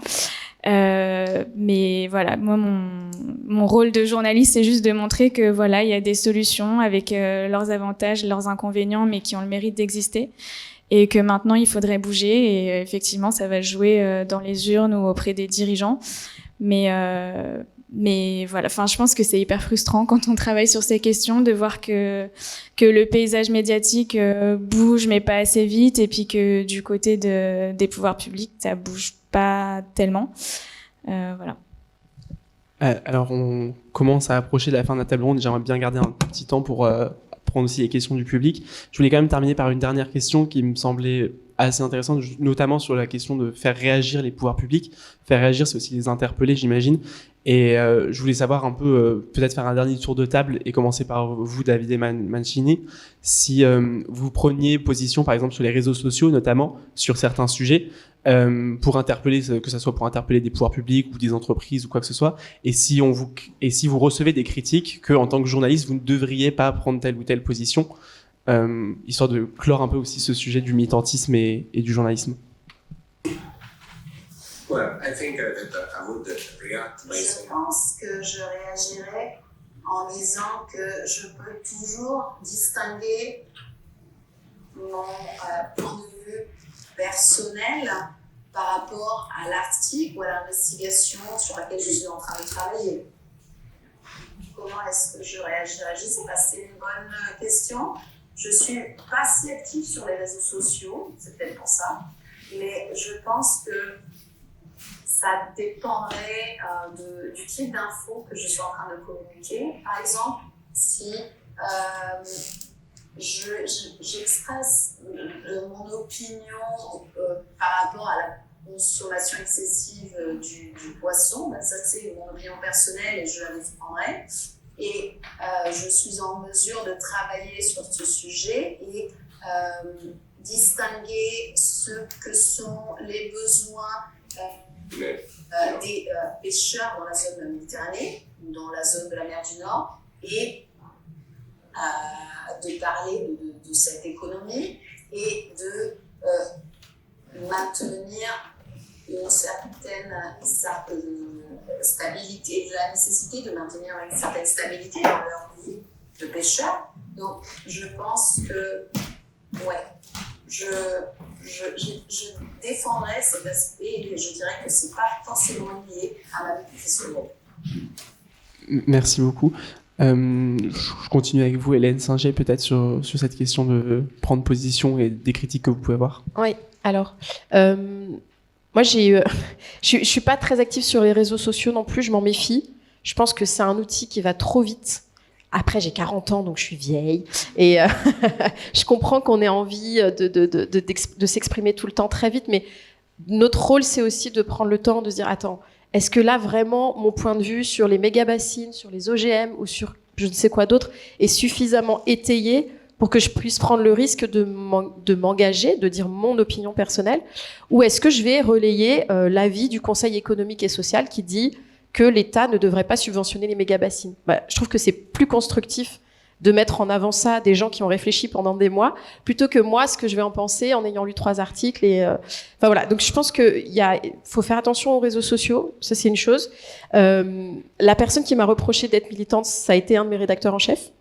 Mais voilà, moi, mon rôle de journaliste, c'est juste de montrer que il y a des solutions avec leurs avantages, leurs inconvénients, mais qui ont le mérite d'exister, et que maintenant, il faudrait bouger. Et effectivement, ça va jouer dans les urnes ou auprès des dirigeants. Mais voilà, je pense que c'est hyper frustrant quand on travaille sur ces questions, de voir que le paysage médiatique bouge, mais pas assez vite, et puis que du côté des pouvoirs publics, ça bouge pas tellement. Voilà. Alors, on commence à approcher de la fin de la table ronde. J'aimerais bien garder un petit temps pour prendre aussi les questions du public. Je voulais quand même terminer par une dernière question qui me semblait assez intéressante, notamment sur la question de faire réagir les pouvoirs publics. Faire réagir, c'est aussi les interpeller, j'imagine. Et je voulais savoir un peu, peut-être faire un dernier tour de table, et commencer par vous, Davide Mancini, si vous preniez position, par exemple, sur les réseaux sociaux, notamment, sur certains sujets, pour interpeller, que ce soit pour interpeller des pouvoirs publics ou des entreprises ou quoi que ce soit, et si vous recevez des critiques que, en tant que journaliste, vous ne devriez pas prendre telle ou telle position, histoire de clore un peu aussi ce sujet du militantisme et du journalisme. Je pense que je réagirais en disant que je peux toujours distinguer mon point de vue personnel par rapport à l'article ou à l'investigation sur laquelle je suis en train de travailler. Comment est-ce que je réagirais? Je ne sais pas, c'est une bonne question. Je ne suis pas si active sur les réseaux sociaux, c'est peut-être pour ça, mais je pense que ça dépendrait du type d'infos que je suis en train de communiquer. Par exemple, si j'expresse mon opinion par rapport à la consommation excessive du poisson, ça c'est mon opinion personnelle et je la défendrai. Et je suis en mesure de travailler sur ce sujet et distinguer ce que sont les besoins des pêcheurs dans la zone de la Méditerranée, dans la zone de la mer du Nord, et de parler de cette économie et de maintenir une certaine stabilité, de la nécessité de maintenir une certaine stabilité dans leur vie de pêcheurs. Donc je pense que je défendrais cet aspect et je dirais que ce n'est pas forcément lié à ma vie professionnelle. Merci beaucoup. Je continue avec vous, Hélène Singer, peut-être sur cette question de prendre position et des critiques que vous pouvez avoir. Oui, alors, moi, je ne suis pas très active sur les réseaux sociaux non plus, je m'en méfie. Je pense que c'est un outil qui va trop vite Après, j'ai 40 ans, donc je suis vieille. Et je comprends qu'on ait envie de s'exprimer tout le temps très vite, mais notre rôle, c'est aussi de prendre le temps de se dire, attends, est-ce que là, vraiment, mon point de vue sur les méga-bassines, sur les OGM ou sur je ne sais quoi d'autre est suffisamment étayé pour que je puisse prendre le risque de m'engager, de dire mon opinion personnelle, ou est-ce que je vais relayer l'avis du Conseil économique et social qui dit que l'État ne devrait pas subventionner les méga-bassines. Je trouve que c'est plus constructif de mettre en avant ça des gens qui ont réfléchi pendant des mois, plutôt que moi, ce que je vais en penser en ayant lu 3 articles. Enfin voilà. Donc je pense qu'il faut faire attention aux réseaux sociaux, ça c'est une chose. La personne qui m'a reproché d'être militante, ça a été un de mes rédacteurs en chef,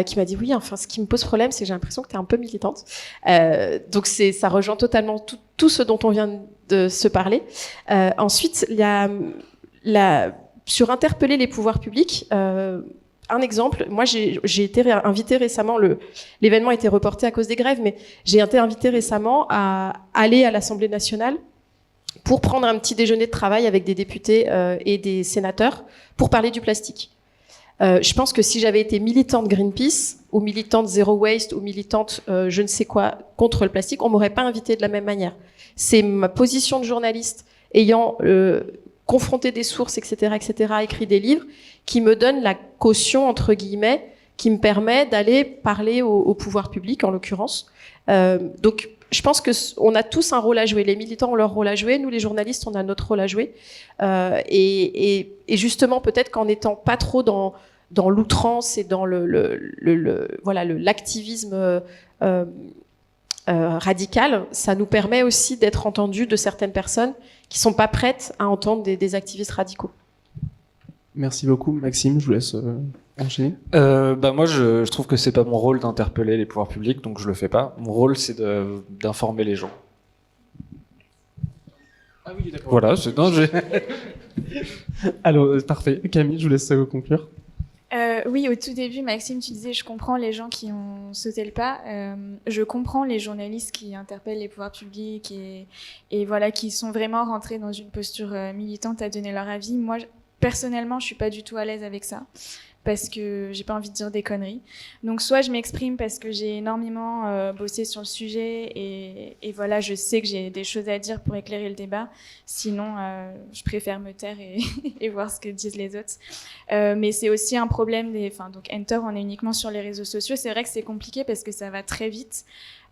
qui m'a dit oui, enfin ce qui me pose problème, c'est que j'ai l'impression que tu es un peu militante. Donc ça rejoint totalement tout ce dont on vient de se parler. Ensuite, il y a sur interpeller les pouvoirs publics, un exemple, moi j'ai été invitée récemment, l'événement a été reporté à cause des grèves, mais j'ai été invitée récemment à aller à l'Assemblée nationale pour prendre un petit déjeuner de travail avec des députés et des sénateurs pour parler du plastique. Je pense que si j'avais été militante Greenpeace ou militante Zero Waste ou militante je ne sais quoi contre le plastique, on m'aurait pas invitée de la même manière. C'est ma position de journaliste ayant confronté des sources, etc., écrit des livres, qui me donne la caution, entre guillemets, qui me permet d'aller parler au pouvoir public, en l'occurrence. Donc, je pense qu'on a tous un rôle à jouer. Les militants ont leur rôle à jouer. Nous, les journalistes, on a notre rôle à jouer. Et justement, peut-être qu'en n'étant pas trop dans l'outrance et dans l'activisme radical, ça nous permet aussi d'être entendus de certaines personnes qui sont pas prêtes à entendre des activistes radicaux. Merci beaucoup, Maxime. Je vous laisse enchaîner. Moi, je trouve que c'est pas mon rôle d'interpeller les pouvoirs publics, donc je le fais pas. Mon rôle, c'est d'informer les gens. Ah oui, d'accord. Voilà, c'est Alors, parfait. Camille, je vous laisse conclure. Oui, au tout début, Maxime, tu disais, je comprends les gens qui ont sauté le pas. Je comprends les journalistes qui interpellent les pouvoirs publics et voilà, qui sont vraiment rentrés dans une posture militante à donner leur avis. Moi, personnellement, je suis pas du tout à l'aise avec ça parce que j'ai pas envie de dire des conneries. Donc, soit je m'exprime parce que j'ai énormément bossé sur le sujet et voilà, je sais que j'ai des choses à dire pour éclairer le débat. Sinon, je préfère me taire et voir ce que disent les autres. Mais c'est aussi un problème donc Enter, on est uniquement sur les réseaux sociaux. C'est vrai que c'est compliqué parce que ça va très vite.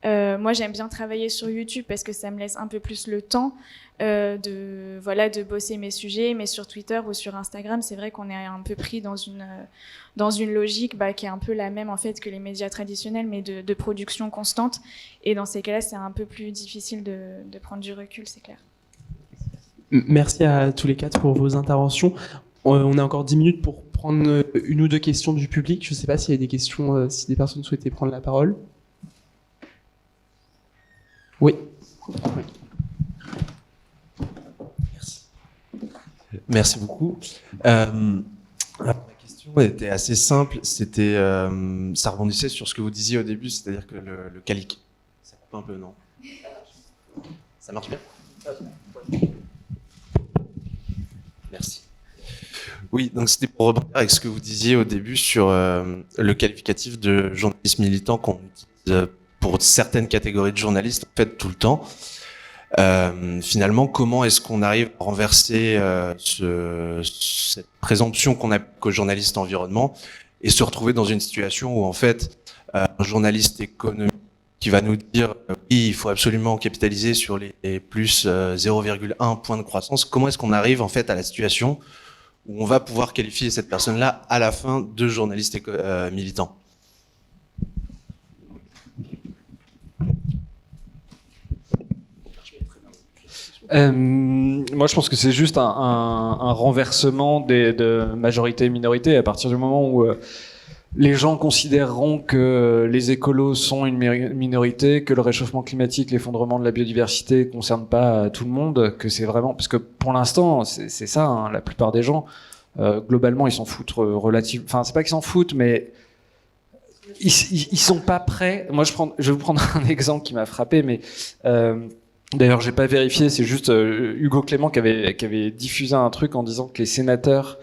Moi, j'aime bien travailler sur YouTube parce que ça me laisse un peu plus le temps de bosser mes sujets, mais sur Twitter ou sur Instagram, c'est vrai qu'on est un peu pris dans une logique qui est un peu la même en fait que les médias traditionnels, mais de production constante. Et dans ces cas-là, c'est un peu plus difficile de prendre du recul, c'est clair. Merci à tous les 4 pour vos interventions. On a encore 10 minutes pour prendre 1 ou 2 questions du public. Je ne sais pas s'il y a des questions, si des personnes souhaitaient prendre la parole. Oui. Merci beaucoup. Ma question était assez simple. C'était, ça rebondissait sur ce que vous disiez au début, c'est-à-dire que le calique. Ça coupe un peu, non? Ça marche bien? Merci. Oui, donc c'était pour rebondir avec ce que vous disiez au début sur le qualificatif de journaliste militant qu'on utilise pour certaines catégories de journalistes en fait tout le temps. Finalement, comment est-ce qu'on arrive à renverser cette présomption qu'on a qu'aux journalistes environnement et se retrouver dans une situation où en fait un journaliste économique qui va nous dire oui, il faut absolument capitaliser sur les plus 0,1 point de croissance. Comment est-ce qu'on arrive en fait à la situation où on va pouvoir qualifier cette personne-là à la fin de journaliste militant? Moi, je pense que c'est juste un renversement de majorité-minorité. À partir du moment où les gens considéreront que les écolos sont une minorité, que le réchauffement climatique, l'effondrement de la biodiversité ne concerne pas tout le monde, que c'est vraiment... Parce que pour l'instant, c'est ça, hein, la plupart des gens, globalement, ils s'en foutent relativement... Enfin, c'est pas qu'ils s'en foutent, mais... Ils sont pas prêts. Moi, je vais vous prendre un exemple qui m'a frappé, mais... D'ailleurs, j'ai pas vérifié, c'est juste Hugo Clément qui avait diffusé un truc en disant que les sénateurs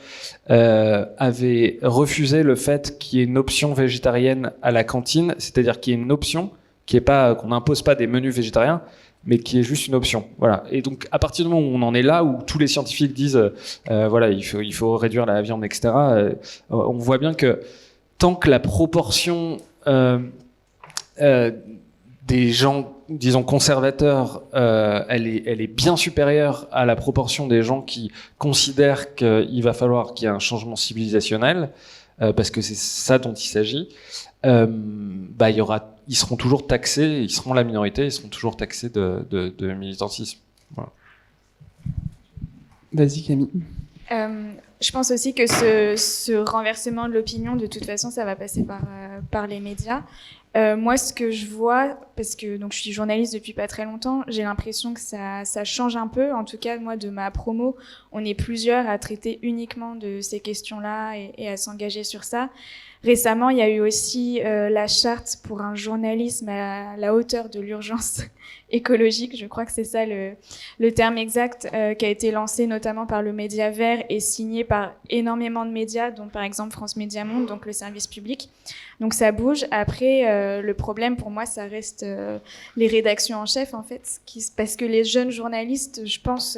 avaient refusé le fait qu'il y ait une option végétarienne à la cantine, c'est-à-dire qu'il y ait une option qui est pas qu'on n'impose pas des menus végétariens, mais qui est juste une option. Voilà. Et donc, à partir du moment où on en est là, où tous les scientifiques disent, voilà, il faut réduire la viande, etc. On voit bien que tant que la proportion des gens, disons, conservateurs, elle est bien supérieure à la proportion des gens qui considèrent qu'il va falloir qu'il y ait un changement civilisationnel, parce que c'est ça dont il s'agit. Ils seront toujours taxés, ils seront la minorité, ils seront toujours taxés de militantisme. Voilà. Vas-y Camille. Je pense aussi que ce renversement de l'opinion, de toute façon, ça va passer par les médias. Moi, ce que je vois, parce que donc, je suis journaliste depuis pas très longtemps, j'ai l'impression que ça change un peu. En tout cas, moi, de ma promo, on est plusieurs à traiter uniquement de ces questions-là et à s'engager sur ça. Récemment, il y a eu aussi la charte pour un journalisme à la hauteur de l'urgence écologique, je crois que c'est ça le terme exact, qui a été lancé notamment par le Média Vert et signé par énormément de médias, dont par exemple France Médias Monde, donc le service public. Donc ça bouge. Après, le problème pour moi, ça reste les rédactions en chef, en fait, parce que les jeunes journalistes, je pense...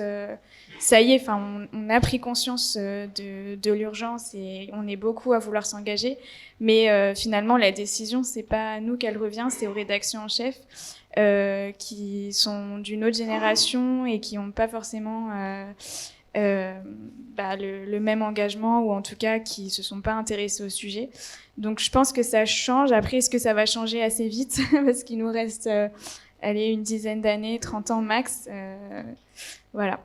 ça y est, on a pris conscience de l'urgence et on est beaucoup à vouloir s'engager. Mais finalement, la décision, c'est pas à nous qu'elle revient, c'est aux rédactions en chef qui sont d'une autre génération et qui n'ont pas forcément le même engagement, ou en tout cas qui se sont pas intéressés au sujet. Donc je pense que ça change. Après, est-ce que ça va changer assez vite parce qu'il nous reste une dizaine d'années, 30 ans max. Voilà.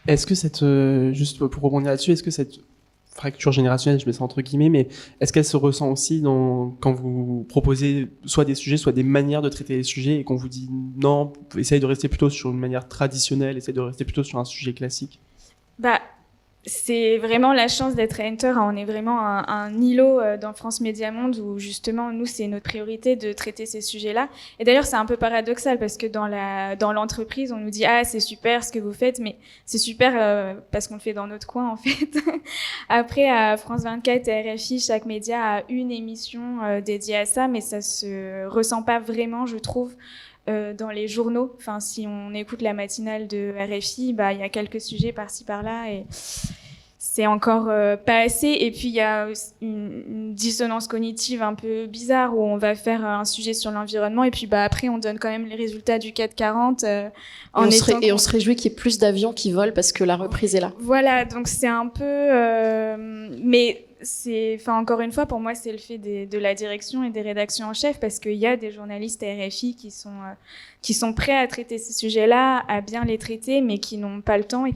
Est-ce que juste pour rebondir là-dessus, est-ce que cette fracture générationnelle, je mets ça entre guillemets, mais est-ce qu'elle se ressent aussi quand vous proposez soit des sujets, soit des manières de traiter les sujets, et qu'on vous dit non, essaye de rester plutôt sur une manière traditionnelle, essaye de rester plutôt sur un sujet classique? C'est vraiment la chance d'être à Enter. On est vraiment un îlot dans France Médias Monde où justement, nous, c'est notre priorité de traiter ces sujets-là. Et d'ailleurs, c'est un peu paradoxal parce que dans l'entreprise, on nous dit « Ah, c'est super ce que vous faites », mais c'est super parce qu'on le fait dans notre coin, en fait. Après, à France 24 et RFI, chaque média a une émission dédiée à ça, mais ça se ressent pas vraiment, je trouve, dans les journaux. Enfin, si on écoute la matinale de RFI, il y a quelques sujets par-ci par-là et c'est encore pas assez. Et puis il y a une dissonance cognitive un peu bizarre où on va faire un sujet sur l'environnement et puis après on donne quand même les résultats du CAC 40 on se réjouit qu'il y ait plus d'avions qui volent parce que la reprise est là. Voilà, donc c'est un peu mais encore une fois, pour moi, c'est le fait de la direction et des rédactions en chef, parce qu'il y a des journalistes à RFI qui sont prêts à traiter ces sujets-là, à bien les traiter, mais qui n'ont pas le temps et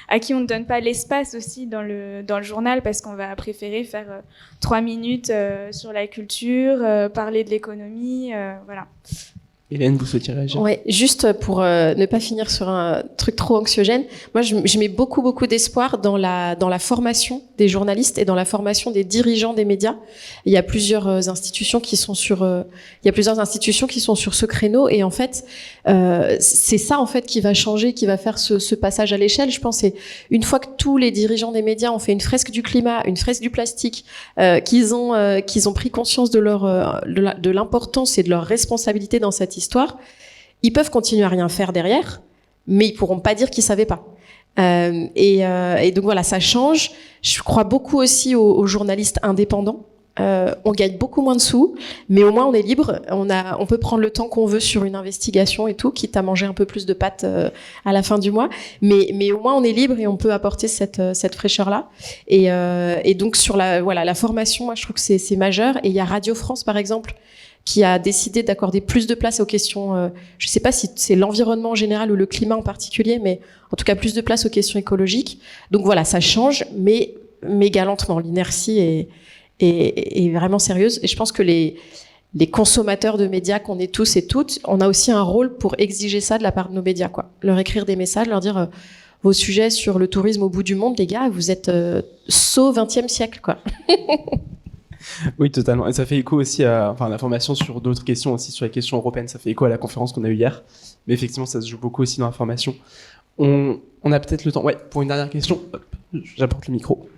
à qui on ne donne pas l'espace aussi dans le journal, parce qu'on va préférer faire 3 minutes sur la culture, parler de l'économie, voilà. Hélène, vous souhaitiez réagir? Ouais, juste pour ne pas finir sur un truc trop anxiogène. Moi, je mets beaucoup d'espoir dans la formation des journalistes et dans la formation des dirigeants des médias. Il y a plusieurs institutions qui sont sur ce créneau, et en fait, c'est ça en fait qui va changer, qui va faire ce passage à l'échelle. Je pense c'est une fois que tous les dirigeants des médias ont fait une fresque du climat, une fresque du plastique, qu'ils ont pris conscience de l'importance et de leur responsabilité dans cette histoire, ils peuvent continuer à rien faire derrière, mais ils pourront pas dire qu'ils savaient pas. Et donc voilà, ça change. Je crois beaucoup aussi aux journalistes indépendants. On gagne beaucoup moins de sous, mais au moins on est libre. On peut prendre le temps qu'on veut sur une investigation et tout, quitte à manger un peu plus de pâtes à la fin du mois. Mais au moins on est libre et on peut apporter cette fraîcheur-là. Et donc sur la formation, moi je trouve que c'est majeur. Et il y a Radio France par exemple, qui a décidé d'accorder plus de place aux questions, je ne sais pas si c'est l'environnement en général ou le climat en particulier, mais en tout cas plus de place aux questions écologiques. Donc voilà, ça change, mais méga lentement. L'inertie est vraiment sérieuse. Et je pense que les consommateurs de médias qu'on est tous et toutes, on a aussi un rôle pour exiger ça de la part de nos médias, quoi. Leur écrire des messages, leur dire vos sujets sur le tourisme au bout du monde, les gars, vous êtes so 20e siècle, quoi. Oui, totalement. Et ça fait écho aussi à l'information sur d'autres questions aussi, sur les questions européennes. Ça fait écho à la conférence qu'on a eue hier. Mais effectivement, ça se joue beaucoup aussi dans l'information. On a peut-être le temps. Ouais, pour une dernière question, hop, j'apporte le micro.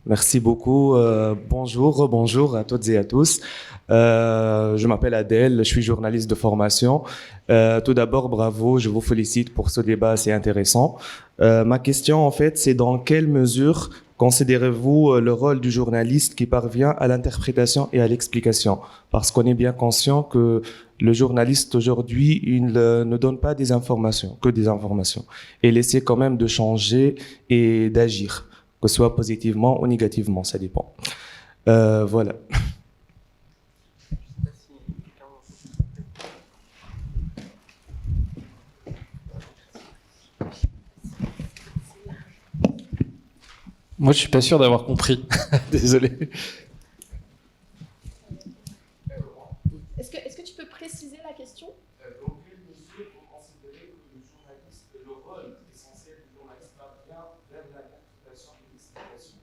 Merci beaucoup. Bonjour à toutes et à tous. Je m'appelle Adèle, je suis journaliste de formation. Tout d'abord, bravo, je vous félicite pour ce débat assez intéressant. Ma question, en fait, c'est dans quelle mesure considérez-vous le rôle du journaliste qui parvient à l'interprétation et à l'explication? Parce qu'on est bien conscient que le journaliste aujourd'hui, il ne donne pas des informations, que des informations, et il essaie quand même de changer et d'agir, que ce soit positivement ou négativement, ça dépend. Voilà. Moi, je suis pas sûr d'avoir compris. Désolé. Est-ce que tu peux préciser la question? Dans quelle mesure vous considérez que le journaliste, le rôle essentiel du journaliste parvient vers l'interprétation et l'explication?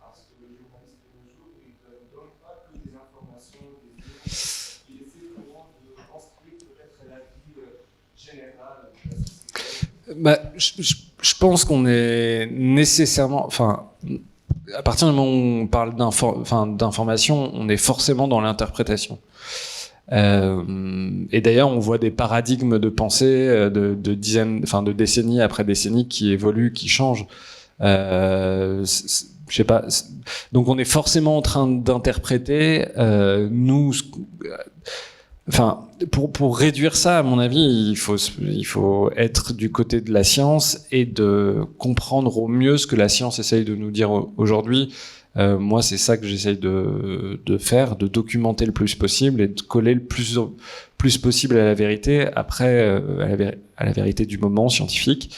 Parce que le journaliste de nos jours, il ne donne pas que des informations, des faits, il essaie vraiment de construire peut-être la vie générale de la société. Je pense qu'on est nécessairement, à partir du moment où on parle d'information, on est forcément dans l'interprétation. Et d'ailleurs, on voit des paradigmes de pensée de décennies après décennies qui évoluent, qui changent. Je sais pas. Donc, on est forcément en train d'interpréter. Pour réduire ça, à mon avis, il faut être du côté de la science et de comprendre au mieux ce que la science essaye de nous dire aujourd'hui. Moi, c'est ça que j'essaye de faire, de documenter le plus possible et de coller le plus possible à la vérité, après à la vérité du moment scientifique.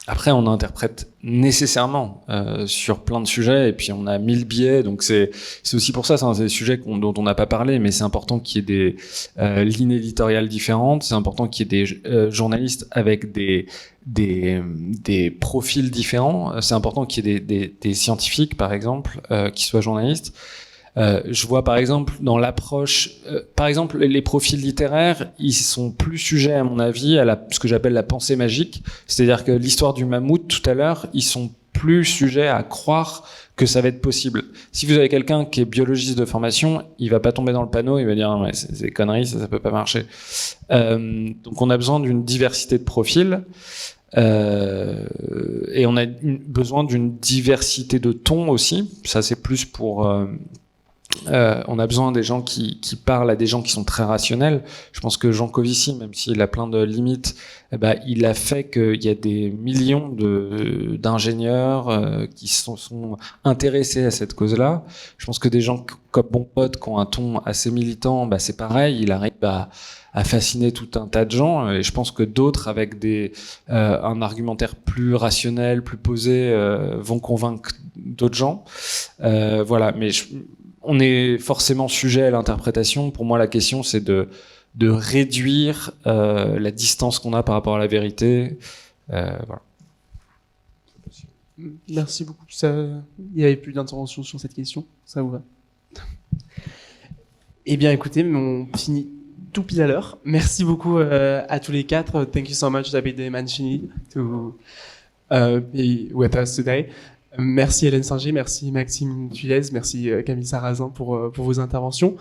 Après, on interprète nécessairement sur plein de sujets, et puis on a 1000 biais, donc c'est aussi pour ça, c'est des sujets dont on n'a pas parlé, mais c'est important qu'il y ait des lignes éditoriales différentes, c'est important qu'il y ait des journalistes avec des profils différents, c'est important qu'il y ait des scientifiques, par exemple, qui soient journalistes. Je vois par exemple dans l'approche, par exemple les profils littéraires, ils sont plus sujets à mon avis à ce que j'appelle la pensée magique, c'est-à-dire que l'histoire du mammouth tout à l'heure, ils sont plus sujets à croire que ça va être possible. Si vous avez quelqu'un qui est biologiste de formation, il va pas tomber dans le panneau, il va dire ouais, c'est des conneries, ça peut pas marcher. Donc on a besoin d'une diversité de profils. Et on a besoin d'une diversité de tons aussi. Ça c'est plus pour on a besoin des gens qui parlent à des gens qui sont très rationnels. Je pense que Jean Covici, même s'il a plein de limites, il a fait qu'il y a des millions d'ingénieurs qui sont intéressés à cette cause-là. Je pense que des gens comme Bon Pote, qui ont un ton assez militant, c'est pareil, il arrive à fasciner tout un tas de gens. Et je pense que d'autres, avec un argumentaire plus rationnel, plus posé, vont convaincre d'autres gens. Voilà, mais on est forcément sujet à l'interprétation. Pour moi, la question, c'est de réduire la distance qu'on a par rapport à la vérité. Voilà. Merci beaucoup. Il n'y avait plus d'intervention sur cette question. Ça vous va? Eh bien, écoutez, on finit tout pile à l'heure. Merci beaucoup à tous les quatre. Thank you so much, David Mancini, to be with us today. Merci Hélène Singer, merci Maxime Tuilez, merci Camille Sarrazin pour vos interventions.